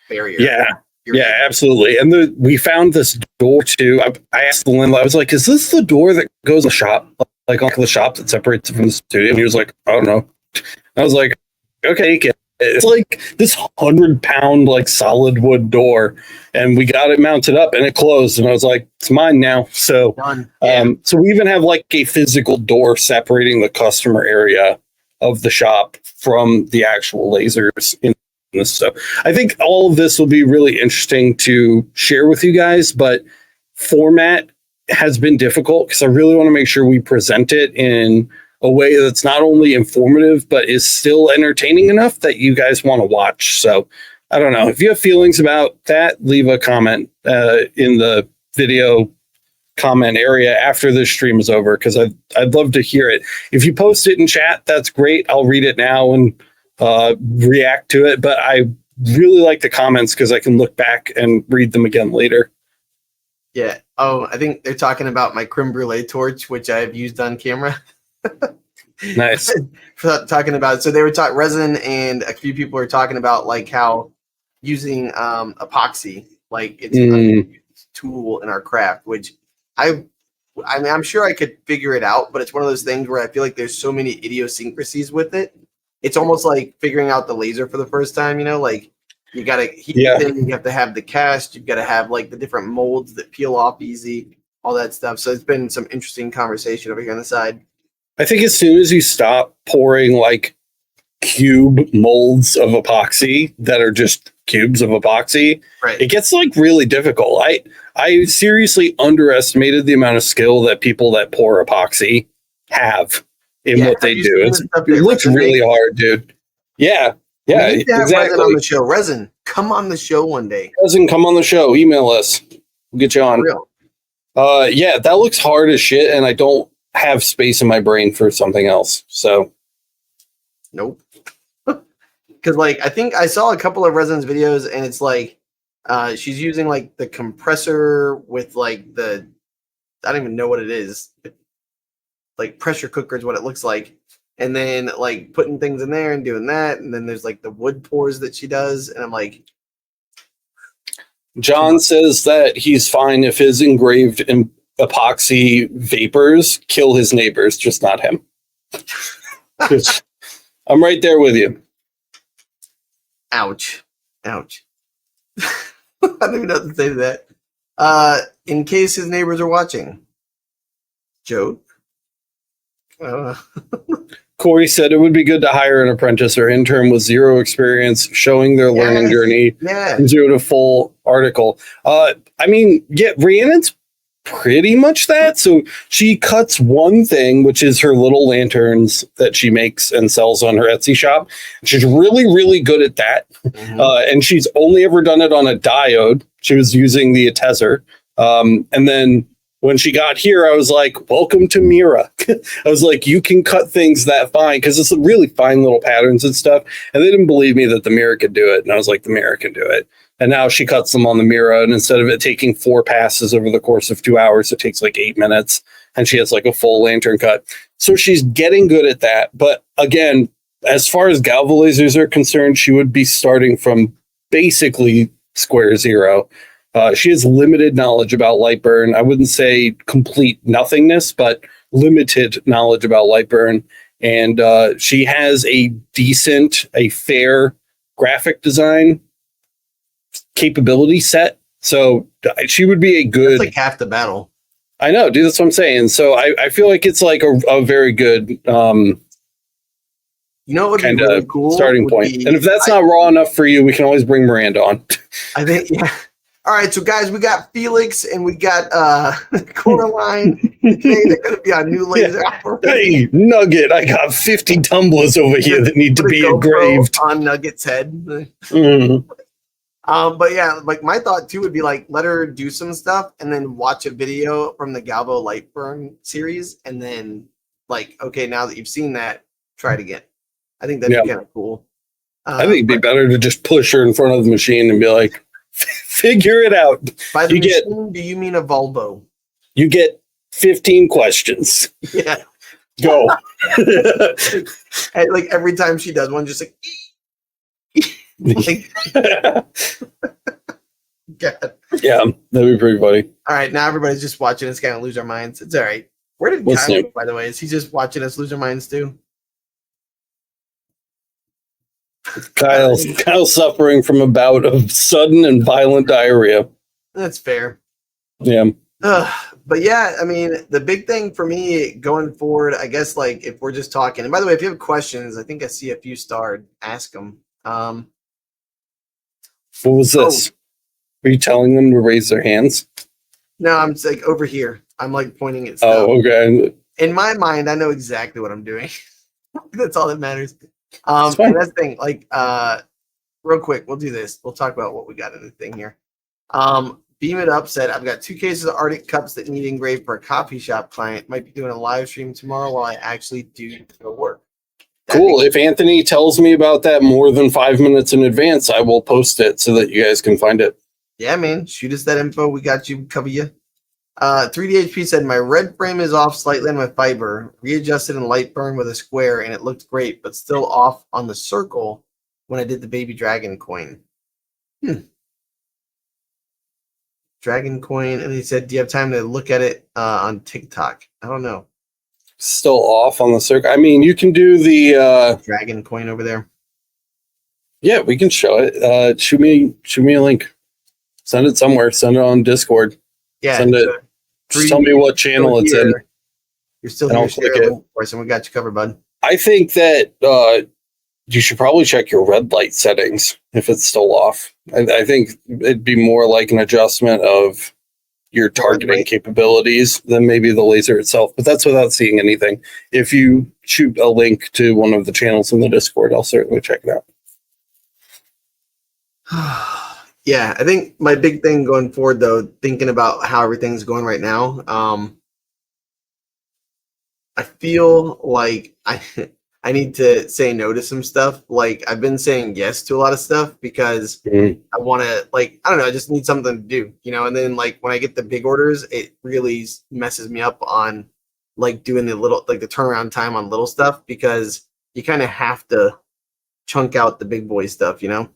Speaker 3: barrier.
Speaker 1: Yeah. Yeah, absolutely. And we found this door too. I asked the landlord, I was like, is this the door that goes in the shop? Like on the shop that separates it from the studio? And he was like, I don't know. I was like, okay, it's like this 100-pound like solid wood door, and we got it mounted up and it closed, and I was like, it's mine now. So
Speaker 3: done. Yeah.
Speaker 1: So we even have like a physical door separating the customer area of the shop from the actual lasers in this. So I think all of this will be really interesting to share with you guys, but format has been difficult because I really want to make sure we present it in a way that's not only informative, but is still entertaining enough that you guys want to watch. So I don't know. If you have feelings about that, leave a comment in the video comment area after this stream is over, because I'd love to hear it. If you post it in chat, that's great. I'll read it now and react to it. But I really like the comments because I can look back and read them again later.
Speaker 3: Yeah. Oh, I think they're talking about my creme brulee torch, which I've used on camera.
Speaker 1: Nice.
Speaker 3: Talking about, so they were talking resin, and a few people are talking about like how using epoxy, like it's a tool in our craft, which I mean, I'm sure I could figure it out, but it's one of those things where I feel like there's so many idiosyncrasies with it. It's almost like figuring out the laser for the first time, like you got to heat it in, you have to have the cast, you've got to have like the different molds that peel off easy, all that stuff. So it's been some interesting conversation over here on the side.
Speaker 1: I think as soon as you stop pouring like cube molds of epoxy that are just cubes of epoxy, it gets like really difficult. I seriously underestimated the amount of skill that people that pour epoxy have in what they do. It looks really hard, dude. Yeah. Yeah,
Speaker 3: we need to have Resin on the show. Resin, come on the show one day.
Speaker 1: Resin, come on the show. Email us. We'll get you on. Yeah, that looks hard as shit, and I don't have space in my brain for something else. So
Speaker 3: nope. Because like I think I saw a couple of Resin's videos, and it's like she's using like the compressor with like I don't even know what it is. Like pressure cooker is what it looks like. And then like putting things in there and doing that. And then there's like the wood pours that she does. And I'm like,
Speaker 1: John says that he's fine if his engraved epoxy vapors kill his neighbors, just not him. I'm right there with you.
Speaker 3: Ouch. Ouch. I don't even know what to say to that. In case his neighbors are watching. Joe?
Speaker 1: Corey said it would be good to hire an apprentice or intern with zero experience, showing their learning journey from zero to full article. I mean, Rhiannon's pretty much that. So she cuts one thing, which is her little lanterns that she makes and sells on her Etsy shop. She's really, really good at that. Mm-hmm. And she's only ever done it on a diode. She was using the Atezer. And then when she got here, I was like, welcome to Mira. I was like, you can cut things that fine, because it's really fine little patterns and stuff. And they didn't believe me that the Mira could do it. And I was like, the Mira can do it. And now she cuts them on the Mira. And instead of it taking 4 passes over the course of 2 hours, it takes like 8 minutes. And she has like a full lantern cut. So she's getting good at that. But again, as far as galvo lasers are concerned, she would be starting from basically square zero. She has limited knowledge about light burn. I wouldn't say complete nothingness, but limited knowledge about light burn. And she has a fair graphic design capability set. So she would be a good...
Speaker 3: That's like half the battle.
Speaker 1: I know, dude. That's what I'm saying. So I feel like it's like a very good
Speaker 3: You know what would
Speaker 1: kind
Speaker 3: be really
Speaker 1: of
Speaker 3: cool?
Speaker 1: starting
Speaker 3: would
Speaker 1: point.
Speaker 3: be-
Speaker 1: And if that's not raw enough for you, we can always bring Miranda on.
Speaker 3: I think, yeah. All right, so guys, we got Felix and we got Coraline. Today they're going to be on new laser
Speaker 1: Hey, Nugget, I got 50 tumblers over here that need to
Speaker 3: Put a
Speaker 1: be
Speaker 3: GoPro
Speaker 1: engraved.
Speaker 3: on Nugget's head.
Speaker 1: Mm.
Speaker 3: But yeah, like my thought too would be like let her do some stuff and then watch a video from the Galvo light burn series and then like, okay, now that you've seen that, try it again. I think that'd be kind of cool.
Speaker 1: I think it'd be better to just push her in front of the machine and be like, figure it out.
Speaker 3: By the
Speaker 1: You get-
Speaker 3: machine, do you mean a Volvo?
Speaker 1: You get 15 questions.
Speaker 3: Yeah.
Speaker 1: Go.
Speaker 3: And, like every time she does one, just like, like God.
Speaker 1: Yeah, that'd be pretty funny.
Speaker 3: All right, now everybody's just watching us kind of lose our minds. It's all right. Where did
Speaker 1: What's
Speaker 3: Kyle
Speaker 1: new?
Speaker 3: go, by the way? Is he just watching us lose our minds too?
Speaker 1: Kyle's suffering from a bout of sudden and violent diarrhea.
Speaker 3: That's fair.
Speaker 1: Yeah.
Speaker 3: But yeah, I mean, the big thing for me going forward, I guess, like if we're just talking, and by the way, if you have questions, I think I see a few starred, ask them.
Speaker 1: What was this? Are you telling them to raise their hands?
Speaker 3: No, I'm just, like over here. I'm like pointing at stuff.
Speaker 1: Oh, okay.
Speaker 3: In my mind, I know exactly what I'm doing. That's all that matters.
Speaker 1: It's fine.
Speaker 3: And that's the thing, like, real quick, we'll do this. We'll talk about what we got in the thing here. Beam It Up said, I've got 2 cases of Arctic cups that need engraved for a coffee shop client. Might be doing a live stream tomorrow while I actually do the work.
Speaker 1: Cool. If Anthony tells me about that more than 5 minutes in advance, I will post it so that you guys can find it.
Speaker 3: Yeah, man. Shoot us that info. We got you. Cover you. 3DHP said, my red frame is off slightly on my fiber. Readjusted in light burn with a square, and it looked great, but still off on the circle when I did the baby dragon coin. Dragon coin. And he said, do you have time to look at it on TikTok? I don't know.
Speaker 1: Still off on the circle. I mean, you can do the
Speaker 3: Dragon coin over there.
Speaker 1: yeah, we can show it. Shoot me a link. Send it somewhere. Send it on Discord.
Speaker 3: Yeah.
Speaker 1: Send it. Just tell me what channel it's in.
Speaker 3: You're still
Speaker 1: And
Speaker 3: here.
Speaker 1: I'll click
Speaker 3: Share
Speaker 1: it.
Speaker 3: a link for us, and we got you covered, bud.
Speaker 1: I think that you should probably check your red light settings if it's still off. I think it'd be more like an adjustment of your targeting capabilities than maybe the laser itself. But that's without seeing anything. If you shoot a link to one of the channels in the Discord, I'll certainly check it out.
Speaker 3: Yeah, I think my big thing going forward, though, thinking about how everything's going right now, I feel like I need to say no to some stuff. Like I've been saying yes to a lot of stuff because I want to, like, I don't know, I just need something to do, you know. And then like when I get the big orders, it really messes me up on like doing the little, like the turnaround time on little stuff, because you kind of have to chunk out the big boy stuff, you know.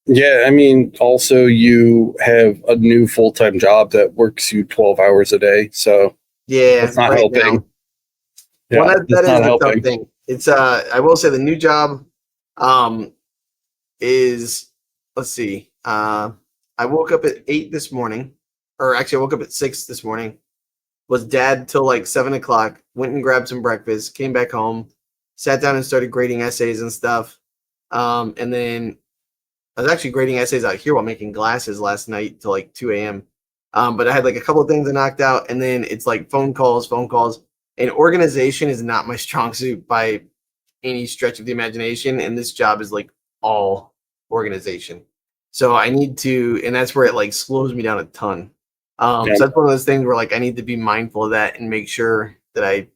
Speaker 1: Yeah, I mean, also you have a new full-time job that works you 12 hours a day, so
Speaker 3: Yeah,
Speaker 1: that's not
Speaker 3: right
Speaker 1: helping.
Speaker 3: now.
Speaker 1: Yeah,
Speaker 3: Well, that
Speaker 1: it's
Speaker 3: is
Speaker 1: not
Speaker 3: a tough
Speaker 1: helping.
Speaker 3: thing. It's I will say the new job is, let's see. I woke up at 8 this morning, or actually I woke up at 6 this morning. Was dad till like 7 o'clock. Went and grabbed some breakfast. Came back home, sat down and started grading essays and stuff. And then I was actually grading essays out here while making glasses last night till like 2 a.m. But I had like a couple of things I knocked out, and then it's like phone calls. And organization is not my strong suit by any stretch of the imagination. And this job is like all organization. So I need to, and that's where it like slows me down a ton. So that's one of those things where like I need to be mindful of that and make sure that I,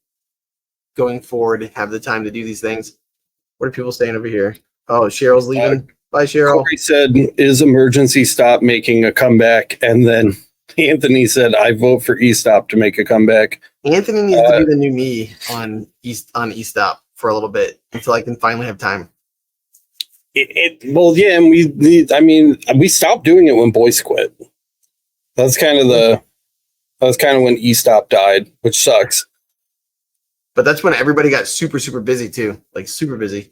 Speaker 3: going forward, have the time to do these things. What are people saying over here? Oh, Cheryl's leaving. Bye, Cheryl.
Speaker 1: Corey said, is emergency stop making a comeback? And then Anthony said, I vote for E-Stop to make a comeback.
Speaker 3: Anthony needs to be the new me on E-Stop for a little bit until I can finally have time.
Speaker 1: Well, yeah, and we stopped doing it when Boyce quit. That's kind of when E-Stop died, which sucks.
Speaker 3: But that's when everybody got super, super busy too. Like super busy.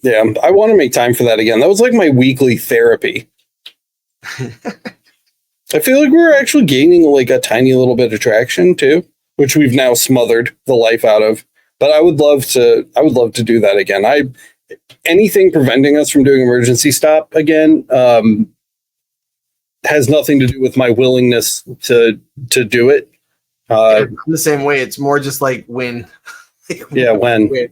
Speaker 1: Yeah, I want to make time for that again. That was like my weekly therapy. I feel like we're actually gaining like a tiny little bit of traction too, which we've now smothered the life out of. But I would love to do that again. Anything preventing us from doing emergency stop again has nothing to do with my willingness to do it.
Speaker 3: I'm the same way. It's more just like when.
Speaker 1: Yeah, when we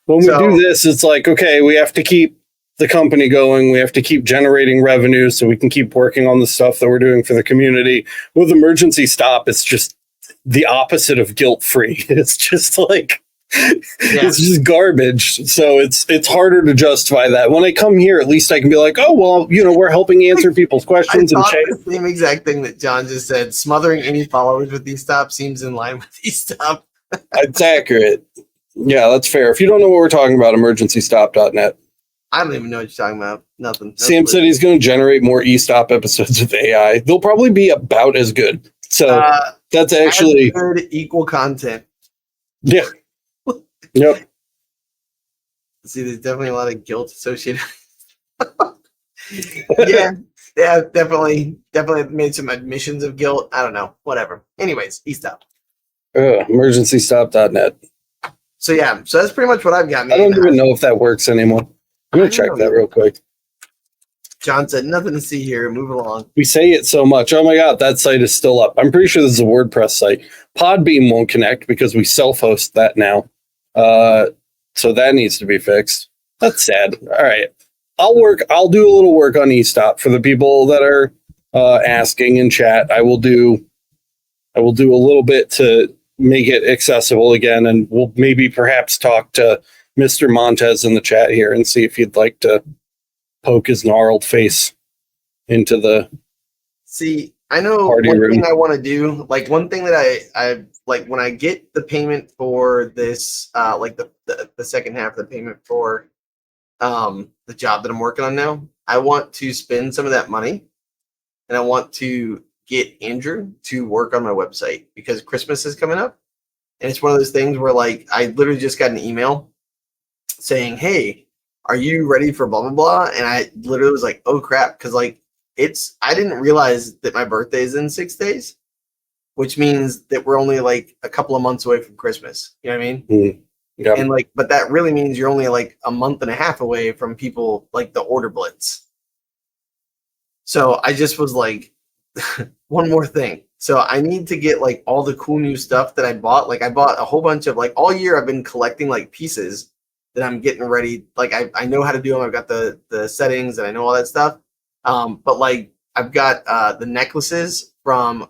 Speaker 1: do this, it's like, okay, we have to keep the company going. We have to keep generating revenue so we can keep working on the stuff that we're doing for the community. With emergency stop, it's just the opposite of guilt-free. It's just like, it's just garbage. So it's harder to justify that. When I come here, at least I can be like, oh, well, we're helping answer people's questions.
Speaker 3: I thought the same exact thing that John just said. Smothering any followers with e-stop seems in line with e-stop.
Speaker 1: It's accurate. Yeah, that's fair. If you don't know what we're talking about, emergencystop.net.
Speaker 3: I don't even know what you're talking about. Nothing.
Speaker 1: Sam said he's going to generate more e-stop episodes with AI. They'll probably be about as good. So that's actually
Speaker 3: good, equal content.
Speaker 1: Yeah. Yep.
Speaker 3: See, there's definitely a lot of guilt associated. yeah, definitely made some admissions of guilt. I don't know. Whatever. Anyways, e-stop.
Speaker 1: Emergencystop.net.
Speaker 3: So yeah, so that's pretty much what I've got.
Speaker 1: I don't even know if that works anymore. I'm gonna check that real quick.
Speaker 3: John said nothing to see here. Move along.
Speaker 1: We say it so much. Oh my god, that site is still up. I'm pretty sure this is a WordPress site. Podbeam won't connect because we self-host that now. So that needs to be fixed. That's sad. All right. I'll do a little work on eStop for the people that are asking in chat. I will do a little bit to make it accessible again, and we'll maybe perhaps talk to Mr. Montez in the chat here and see if he'd like to poke his gnarled face into the
Speaker 3: I know
Speaker 1: party
Speaker 3: one
Speaker 1: room.
Speaker 3: thing I want to do, like one thing that I like when I get the payment for this, like the second half of the payment for the job that I'm working on now, I want to spend some of that money and I want to get Andrew to work on my website because Christmas is coming up. And it's one of those things where like I literally just got an email saying, hey, are you ready for blah, blah, blah? And I literally was like, oh crap. Cause like I didn't realize that my birthday is in 6 days, which means that we're only like a couple of months away from Christmas. You know what I mean?
Speaker 1: Mm, yeah.
Speaker 3: And like, but that really means you're only like a month and a half away from people like the order blitz. So I just was like, one more thing. So I need to get like all the cool new stuff that I bought. Like I bought a whole bunch of like all year I've been collecting like pieces that I'm getting ready. Like I know how to do them. I've got the settings and I know all that stuff. But like I've got the necklaces from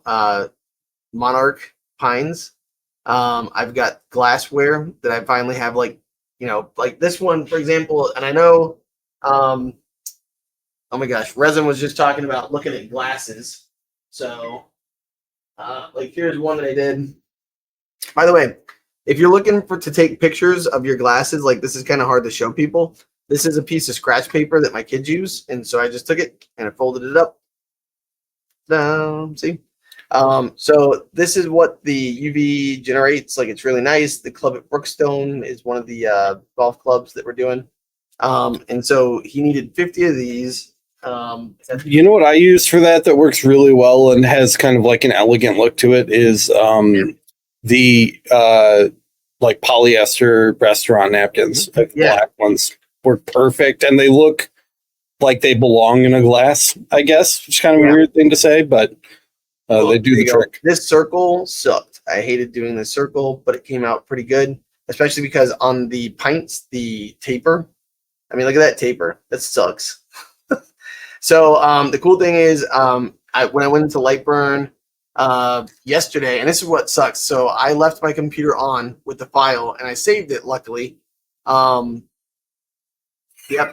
Speaker 3: Monarch Pines. I've got glassware that I finally have like this one, for example, and I know oh my gosh, Resin was just talking about looking at glasses. So like here's one that I did. By the way, if you're looking to take pictures of your glasses, like this is kind of hard to show people. This is a piece of scratch paper that my kids use, and so I just took it and I folded it up. See? So this is what the UV generates. Like it's really nice. The club at Brookstone is one of the golf clubs that we're doing. And so he needed 50 of these.
Speaker 1: You know what I use for that works really well and has kind of like an elegant look to it is the like polyester restaurant napkins. Black ones work perfect and they look like they belong in a glass, I guess, which is kind of a weird thing to say, but they do the trick.
Speaker 3: This circle sucked. I hated doing this circle, but it came out pretty good, especially because on the pints, the taper, I mean, look at that taper. That sucks. So the cool thing is when I went into Lightburn yesterday, and this is what sucks. So I left my computer on with the file and I saved it, luckily. Yep,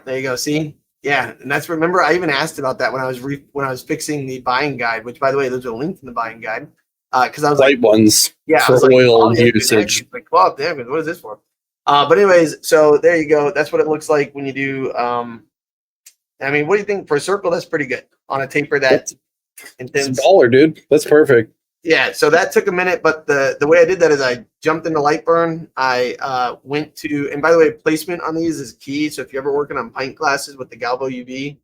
Speaker 3: there you go. See? Yeah, and that's, remember, I even asked about that when I was fixing the buying guide, which, by the way, those are linked in the buying guide. Because I was
Speaker 1: white ones for oil usage.
Speaker 3: Like, well, damn it, what is this for? But anyways, so there you go. That's what it looks like when you do. I mean, what do you think for a circle? That's pretty good on a taper that's intense.
Speaker 1: $1, dude. That's perfect.
Speaker 3: Yeah, so that took a minute, but the way I did that is I jumped into Lightburn. I went to, and by the way, placement on these is key. So if you're ever working on pint glasses with the Galvo UV,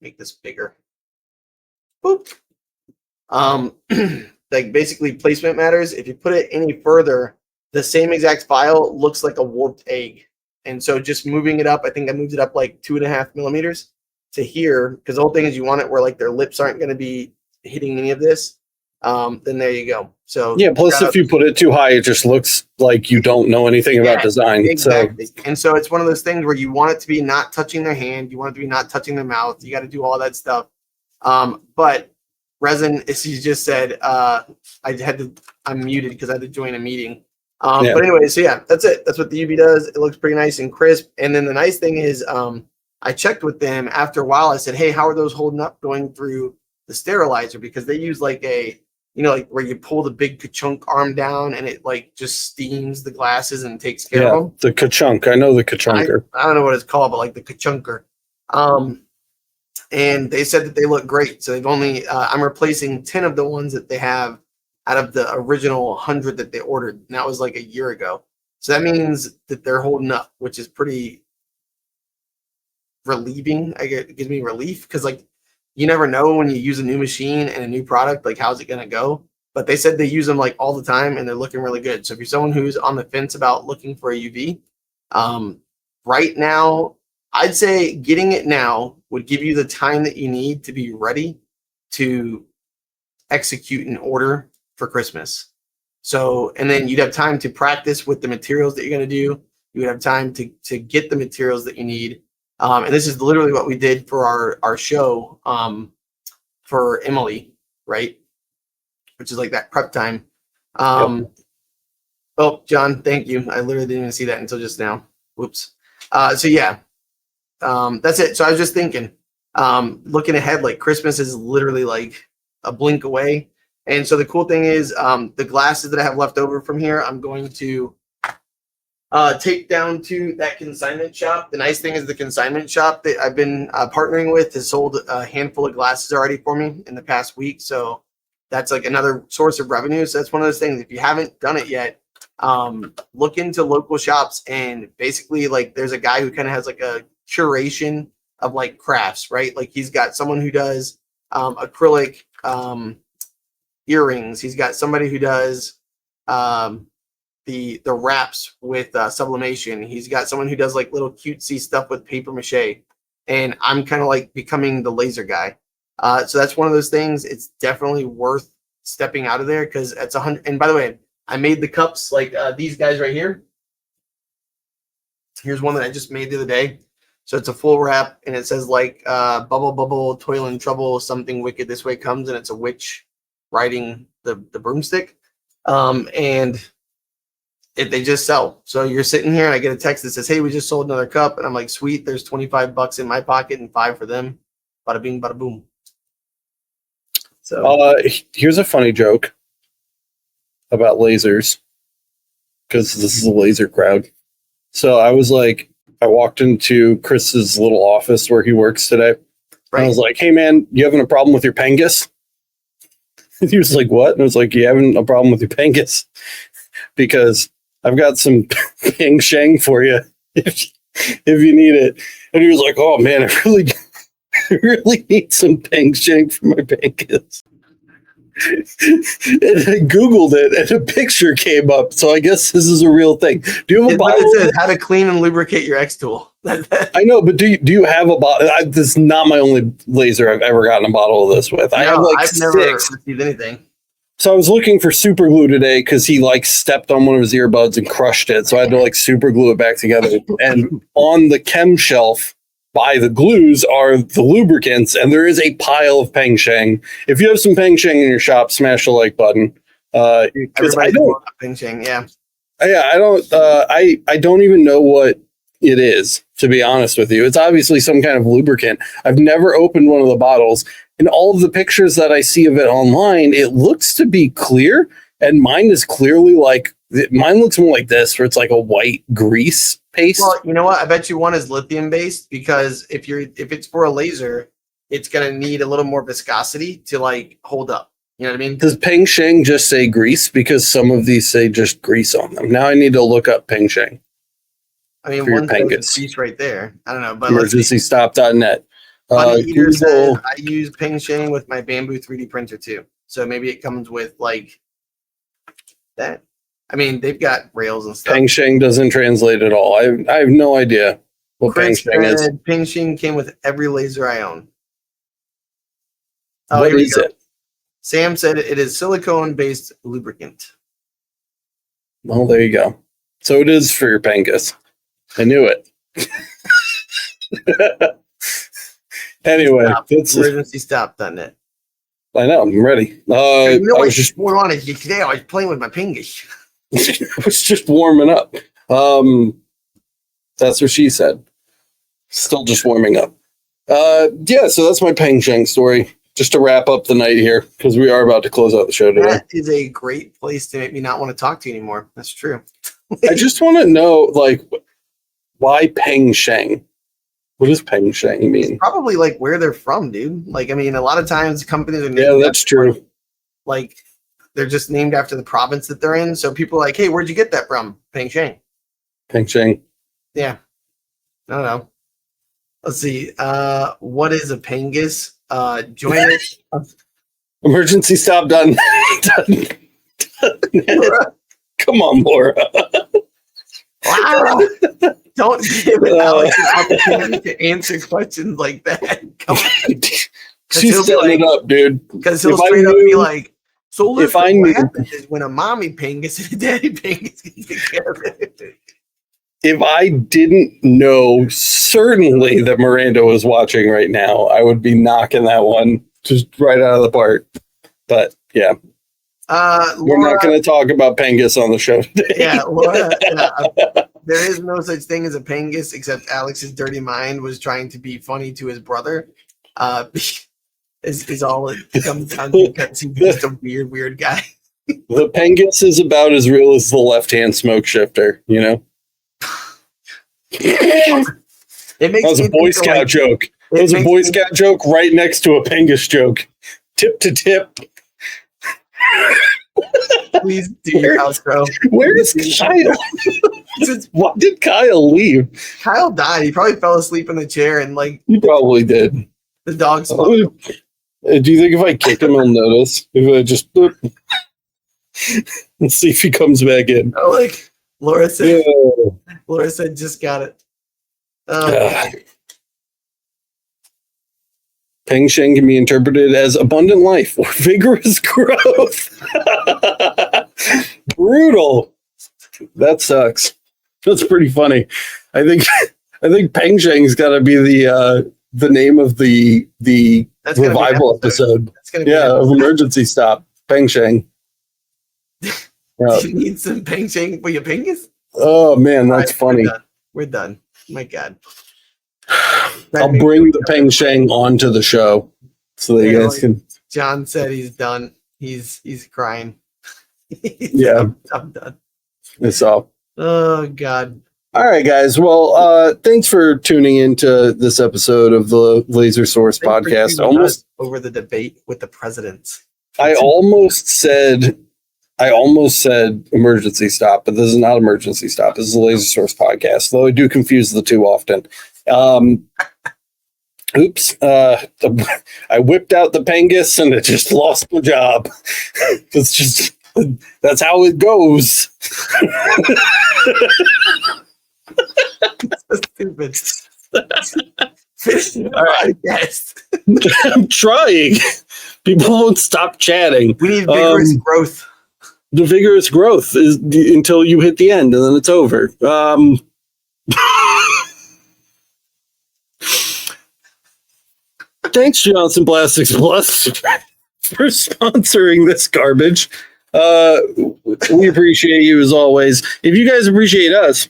Speaker 3: make this bigger. Boop. Like basically placement matters. If you put it any further the same exact file looks like a warped egg. And so just moving it up, I think I moved it up like 2.5 millimeters to here, because the whole thing is you want it where like their lips aren't going to be hitting any of this. Then there you go. So
Speaker 1: yeah, plus if you put it too high, it just looks like you don't know anything about design.
Speaker 3: Exactly. And so it's one of those things where you want it to be not touching their hand, you want it to be not touching their mouth. You got to do all that stuff. But resin, as you just said, I'm muted because I had to join a meeting. But anyway, so yeah, that's it. That's what the UV does. It looks pretty nice and crisp. And then the nice thing is, I checked with them after a while. I said, hey, how are those holding up going through the sterilizer? Because they use like a, like where you pull the big ka-chunk arm down and it like just steams the glasses and takes care of them.
Speaker 1: The ka-chunk. I know the ka-chunker.
Speaker 3: I don't know what it's called, but like the ka-chunker. And they said that they look great. So they've only, I'm replacing 10 of the ones that they have out of the original 100 that they ordered. And that was like a year ago. So that means that they're holding up, which is pretty relieving. It gives me relief because like you never know when you use a new machine and a new product, like how's it going to go? But they said they use them like all the time and they're looking really good. So if you're someone who's on the fence about looking for a UV, right now, I'd say getting it now would give you the time that you need to be ready to execute an order for Christmas. So, and then you'd have time to practice with the materials that you're going to do. You would have time to get the materials that you need. And this is literally what we did for our show for Emily, right? Which is like that prep time. Oh, John, thank you. I literally didn't even see that until just now. Whoops. So yeah, that's it. So I was just thinking, looking ahead, like Christmas is literally like a blink away. And so the cool thing is the glasses that I have left over from here, I'm going to take down to that consignment shop. The nice thing is the consignment shop that I've been partnering with has sold a handful of glasses already for me in the past week. So that's like another source of revenue. So that's one of those things. If you haven't done it yet, look into local shops and basically like there's a guy who kind of has like a curation of like crafts, right? Like he's got someone who does acrylic earrings. He's got somebody who does the wraps with sublimation. He's got someone who does like little cutesy stuff with paper mache. And I'm kind of like becoming the laser guy. So that's one of those things. It's definitely worth stepping out of there because it's 100. And by the way, I made the cups like these guys right here. Here's one that I just made the other day. So it's a full wrap and it says like bubble, bubble, toil and trouble, something wicked this way comes. And it's a witch riding the broomstick. And they just sell. So you're sitting here and I get a text that says, hey, we just sold another cup. And I'm like, sweet, there's $25 in my pocket and 5 for them. Bada bing, bada boom. So
Speaker 1: here's a funny joke about lasers because this is a laser crowd. So I was like, I walked into Chris's little office where he works today. Right. And I was like, hey man, you having a problem with your Pengus? And he was like, what? And I was like, you having a problem with your Pengus? Because I've got some Peng Sheng for you if you need it. And he was like, oh man, I really need some Peng Sheng for my Pengus. And I Googled it and a picture came up. So I guess this is a real thing. Do you have a bottle?
Speaker 3: It says how to clean and lubricate your X tool.
Speaker 1: I know, but do you have a bottle? This is not my only laser I've ever gotten a bottle of this with. I have like
Speaker 3: I've never received anything.
Speaker 1: So I was looking for super glue today because he like stepped on one of his earbuds and crushed it. So I had to like super glue it back together. And on the chem shelf by the glues are the lubricants, and there is a pile of Peng Sheng. If you have some Peng Sheng in your shop, smash the like button. Because I don't
Speaker 3: Peng Sheng, yeah.
Speaker 1: I don't even know what it is, to be honest with you. It's obviously some kind of lubricant. I've never opened one of the bottles. In all of the pictures that I see of it online, it looks to be clear, and mine is clearly like, mine looks more like this, where it's like a white grease paste.
Speaker 3: Well, you know what? I bet you one is lithium based because if it's for a laser, it's gonna need a little more viscosity to like hold up. You know what I mean?
Speaker 1: Does Peng Sheng just say grease? Because some of these say just grease on them. Now I need to look up Peng Sheng.
Speaker 3: I mean, one piece right there. I don't know, but
Speaker 1: emergencystop.net.
Speaker 3: Eater says I use Peng Sheng with my Bamboo 3D printer too. So maybe it comes with like that. I mean, they've got rails and stuff.
Speaker 1: Peng Sheng doesn't translate at all. I have no idea what Peng
Speaker 3: Chris
Speaker 1: Sheng is.
Speaker 3: said, Peng Sheng came with every laser I own. Oh,
Speaker 1: What
Speaker 3: here we
Speaker 1: is
Speaker 3: go.
Speaker 1: it?
Speaker 3: Sam said it is silicone-based lubricant.
Speaker 1: Well, there you go. So it is for your Pengus. I knew it. Anyway, it's
Speaker 3: Emergency stop.net.
Speaker 1: I know, I'm ready.
Speaker 3: You know
Speaker 1: I
Speaker 3: what
Speaker 1: was just
Speaker 3: going on is today I was playing with my Pengus.
Speaker 1: I was just warming up. That's what she said. Still just warming up. Yeah, so that's my Peng Sheng story. Just to wrap up the night here, because we are about to close out the show today.
Speaker 3: That is a great place to make me not want to talk to you anymore. That's true.
Speaker 1: I just want to know, like, why Peng Sheng? What does Peng Sheng mean?
Speaker 3: Probably like where they're from, dude. Like, I mean, a lot of times companies are named
Speaker 1: Yeah, that's true.
Speaker 3: Like, they're just named after the province that they're in. So people are like, hey, where'd you get that from? Peng Sheng.
Speaker 1: Peng Sheng.
Speaker 3: Yeah. I don't know. Let's see. What is a Pengus? Join us.
Speaker 1: Emergency stop done. Come on, Laura.
Speaker 3: Wow. Don't give Alex an opportunity to answer questions like that. Come on.
Speaker 1: She's setting it up, dude.
Speaker 3: Because he'll
Speaker 1: If I
Speaker 3: straight up be
Speaker 1: knew-
Speaker 3: like, so listen,
Speaker 1: if I
Speaker 3: what
Speaker 1: knew-
Speaker 3: happens is when a mommy Pengus and a daddy Pengus get together.
Speaker 1: If I didn't know certainly that Miranda was watching right now, I would be knocking that one just right out of the park. But yeah, we're
Speaker 3: Laura,
Speaker 1: not going to talk about Pengus on the show today.
Speaker 3: yeah, Laura, there is no such thing as a Pengus except Alex's dirty mind was trying to be funny to his brother. Is all it comes down to because he's just a weird guy.
Speaker 1: The Pengus is about as real as the left-hand smoke shifter, you know?
Speaker 3: It makes
Speaker 1: That was
Speaker 3: me
Speaker 1: a Boy
Speaker 3: think of,
Speaker 1: Scout
Speaker 3: like,
Speaker 1: joke.
Speaker 3: it
Speaker 1: That was a
Speaker 3: makes
Speaker 1: Boy
Speaker 3: me-
Speaker 1: Scout joke right next to a Pengus joke. Tip to tip.
Speaker 3: Please do your outro.
Speaker 1: Where is Kyle? Why did Kyle leave?
Speaker 3: Kyle died. He probably fell asleep in the chair and like
Speaker 1: He probably did.
Speaker 3: the dog smoked him.
Speaker 1: Do you think if I kick him, he'll notice? If I just let's see if he comes back in.
Speaker 3: Oh, like Laura said.
Speaker 1: Yeah.
Speaker 3: Laura said, just got it. Oh,
Speaker 1: Uh, Peng Sheng can be interpreted as abundant life or vigorous growth. Brutal. That sucks. That's pretty funny. I think Peng Sheng's got to be the name of the
Speaker 3: that's gonna be an
Speaker 1: revival episode.
Speaker 3: That's gonna be
Speaker 1: Yeah,
Speaker 3: an
Speaker 1: of Emergency Stop. Peng Sheng. Yeah.
Speaker 3: You need some Peng Sheng for your Pengus?
Speaker 1: Oh man, that's
Speaker 3: All right,
Speaker 1: funny.
Speaker 3: We're done. My God.
Speaker 1: I'll bring the Peng Sheng onto the show so that you guys can.
Speaker 3: John said he's done. He's crying.
Speaker 1: Yeah.
Speaker 3: I'm done.
Speaker 1: It's all.
Speaker 3: Oh God.
Speaker 1: All right, guys. Well, thanks for tuning into this episode of the Laser Source
Speaker 3: Thanks for
Speaker 1: podcast.
Speaker 3: tuning
Speaker 1: Almost,
Speaker 3: us over the debate with the presidents.
Speaker 1: I almost said emergency stop, but this is not emergency stop. This is a Laser Source podcast, though I do confuse the two often. Oops. I whipped out the Pengus and it just lost my job. That's how it goes.
Speaker 3: So stupid. All right. Yes.
Speaker 1: I'm trying. People won't stop chatting.
Speaker 3: We need vigorous growth.
Speaker 1: The vigorous growth is until you hit the end and then it's over. Thanks, Johnson Plastics Plus, for sponsoring this garbage. We appreciate you as always. If you guys appreciate us,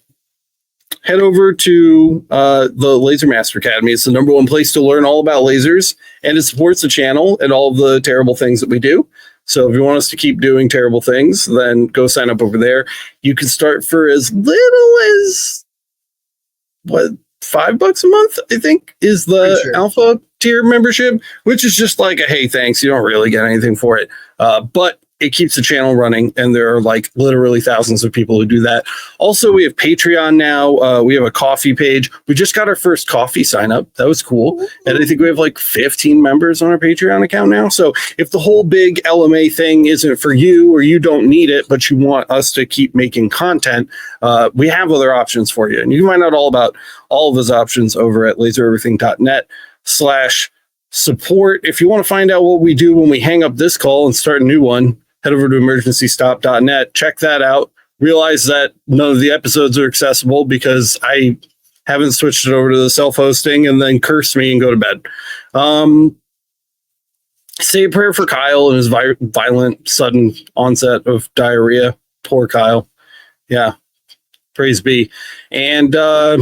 Speaker 1: head over to the Laser Master Academy. It's the #1 place to learn all about lasers, and it supports the channel and all of the terrible things that we do. So if you want us to keep doing terrible things, then go sign up over there. You can start for as little as $5 a month, I think, is the
Speaker 3: Sure.
Speaker 1: alpha tier membership, which is just like a hey, thanks. You don't really get anything for it. But it keeps the channel running, and there are like literally thousands of people who do that. Also, we have Patreon now. We have a coffee page. We just got our first coffee sign up. That was cool. And I think we have like 15 members on our Patreon account now. So if the whole big LMA thing isn't for you, or you don't need it, but you want us to keep making content, we have other options for you. And you can find out all about all of those options over at lasereverything.net/support. If you want to find out what we do when we hang up this call and start a new one, head over to emergencystop.net. Check that out. Realize that none of the episodes are accessible because I haven't switched it over to the self-hosting, and then curse me and go to bed. Say a prayer for Kyle and his violent, sudden onset of diarrhea. Poor Kyle. Yeah. Praise be. And I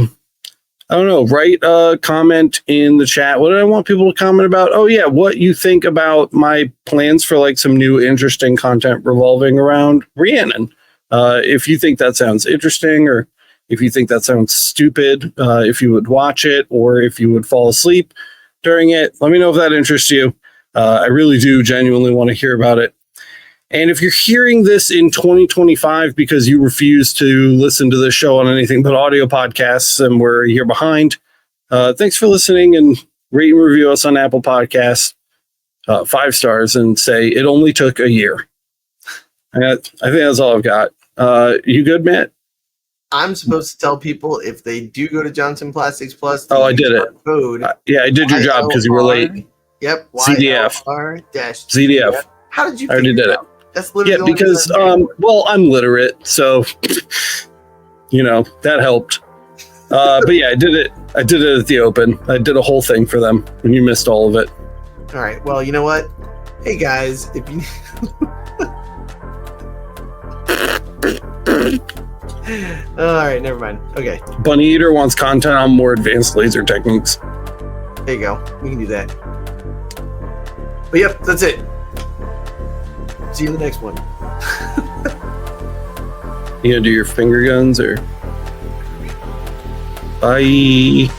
Speaker 1: don't know, write a comment in the chat. What did I want people to comment about? Oh, yeah, what you think about my plans for like some new interesting content revolving around Rhiannon. If you think that sounds interesting, or if you think that sounds stupid, if you would watch it, or if you would fall asleep during it, let me know if that interests you. I really do genuinely want to hear about it. And if you're hearing this in 2025 because you refuse to listen to this show on anything but audio podcasts and we're a year behind, thanks for listening, and rate and review us on Apple Podcasts 5 stars and say it only took a year. I think that's all I've got. You good, Matt?
Speaker 3: I'm supposed to tell people if they do go to Johnson Plastics Plus.
Speaker 1: Oh, I did it.
Speaker 3: Code.
Speaker 1: Yeah, I did your job because you were late.
Speaker 3: Yep.
Speaker 1: ZDF.
Speaker 3: ZDF. How did you?
Speaker 1: I already did it.
Speaker 3: That's literally
Speaker 1: because well, I'm literate, so you know that helped. But yeah, I did it. I did it at the open. I did a whole thing for them, and you missed all of it.
Speaker 3: All right. Well, you know what? Hey guys, if you. All right, never mind. Okay.
Speaker 1: Bunny Eater wants content on more advanced laser techniques.
Speaker 3: There you go. We can do that. But yep, that's it. See you in the next one.
Speaker 1: You gonna do your finger guns or? Bye.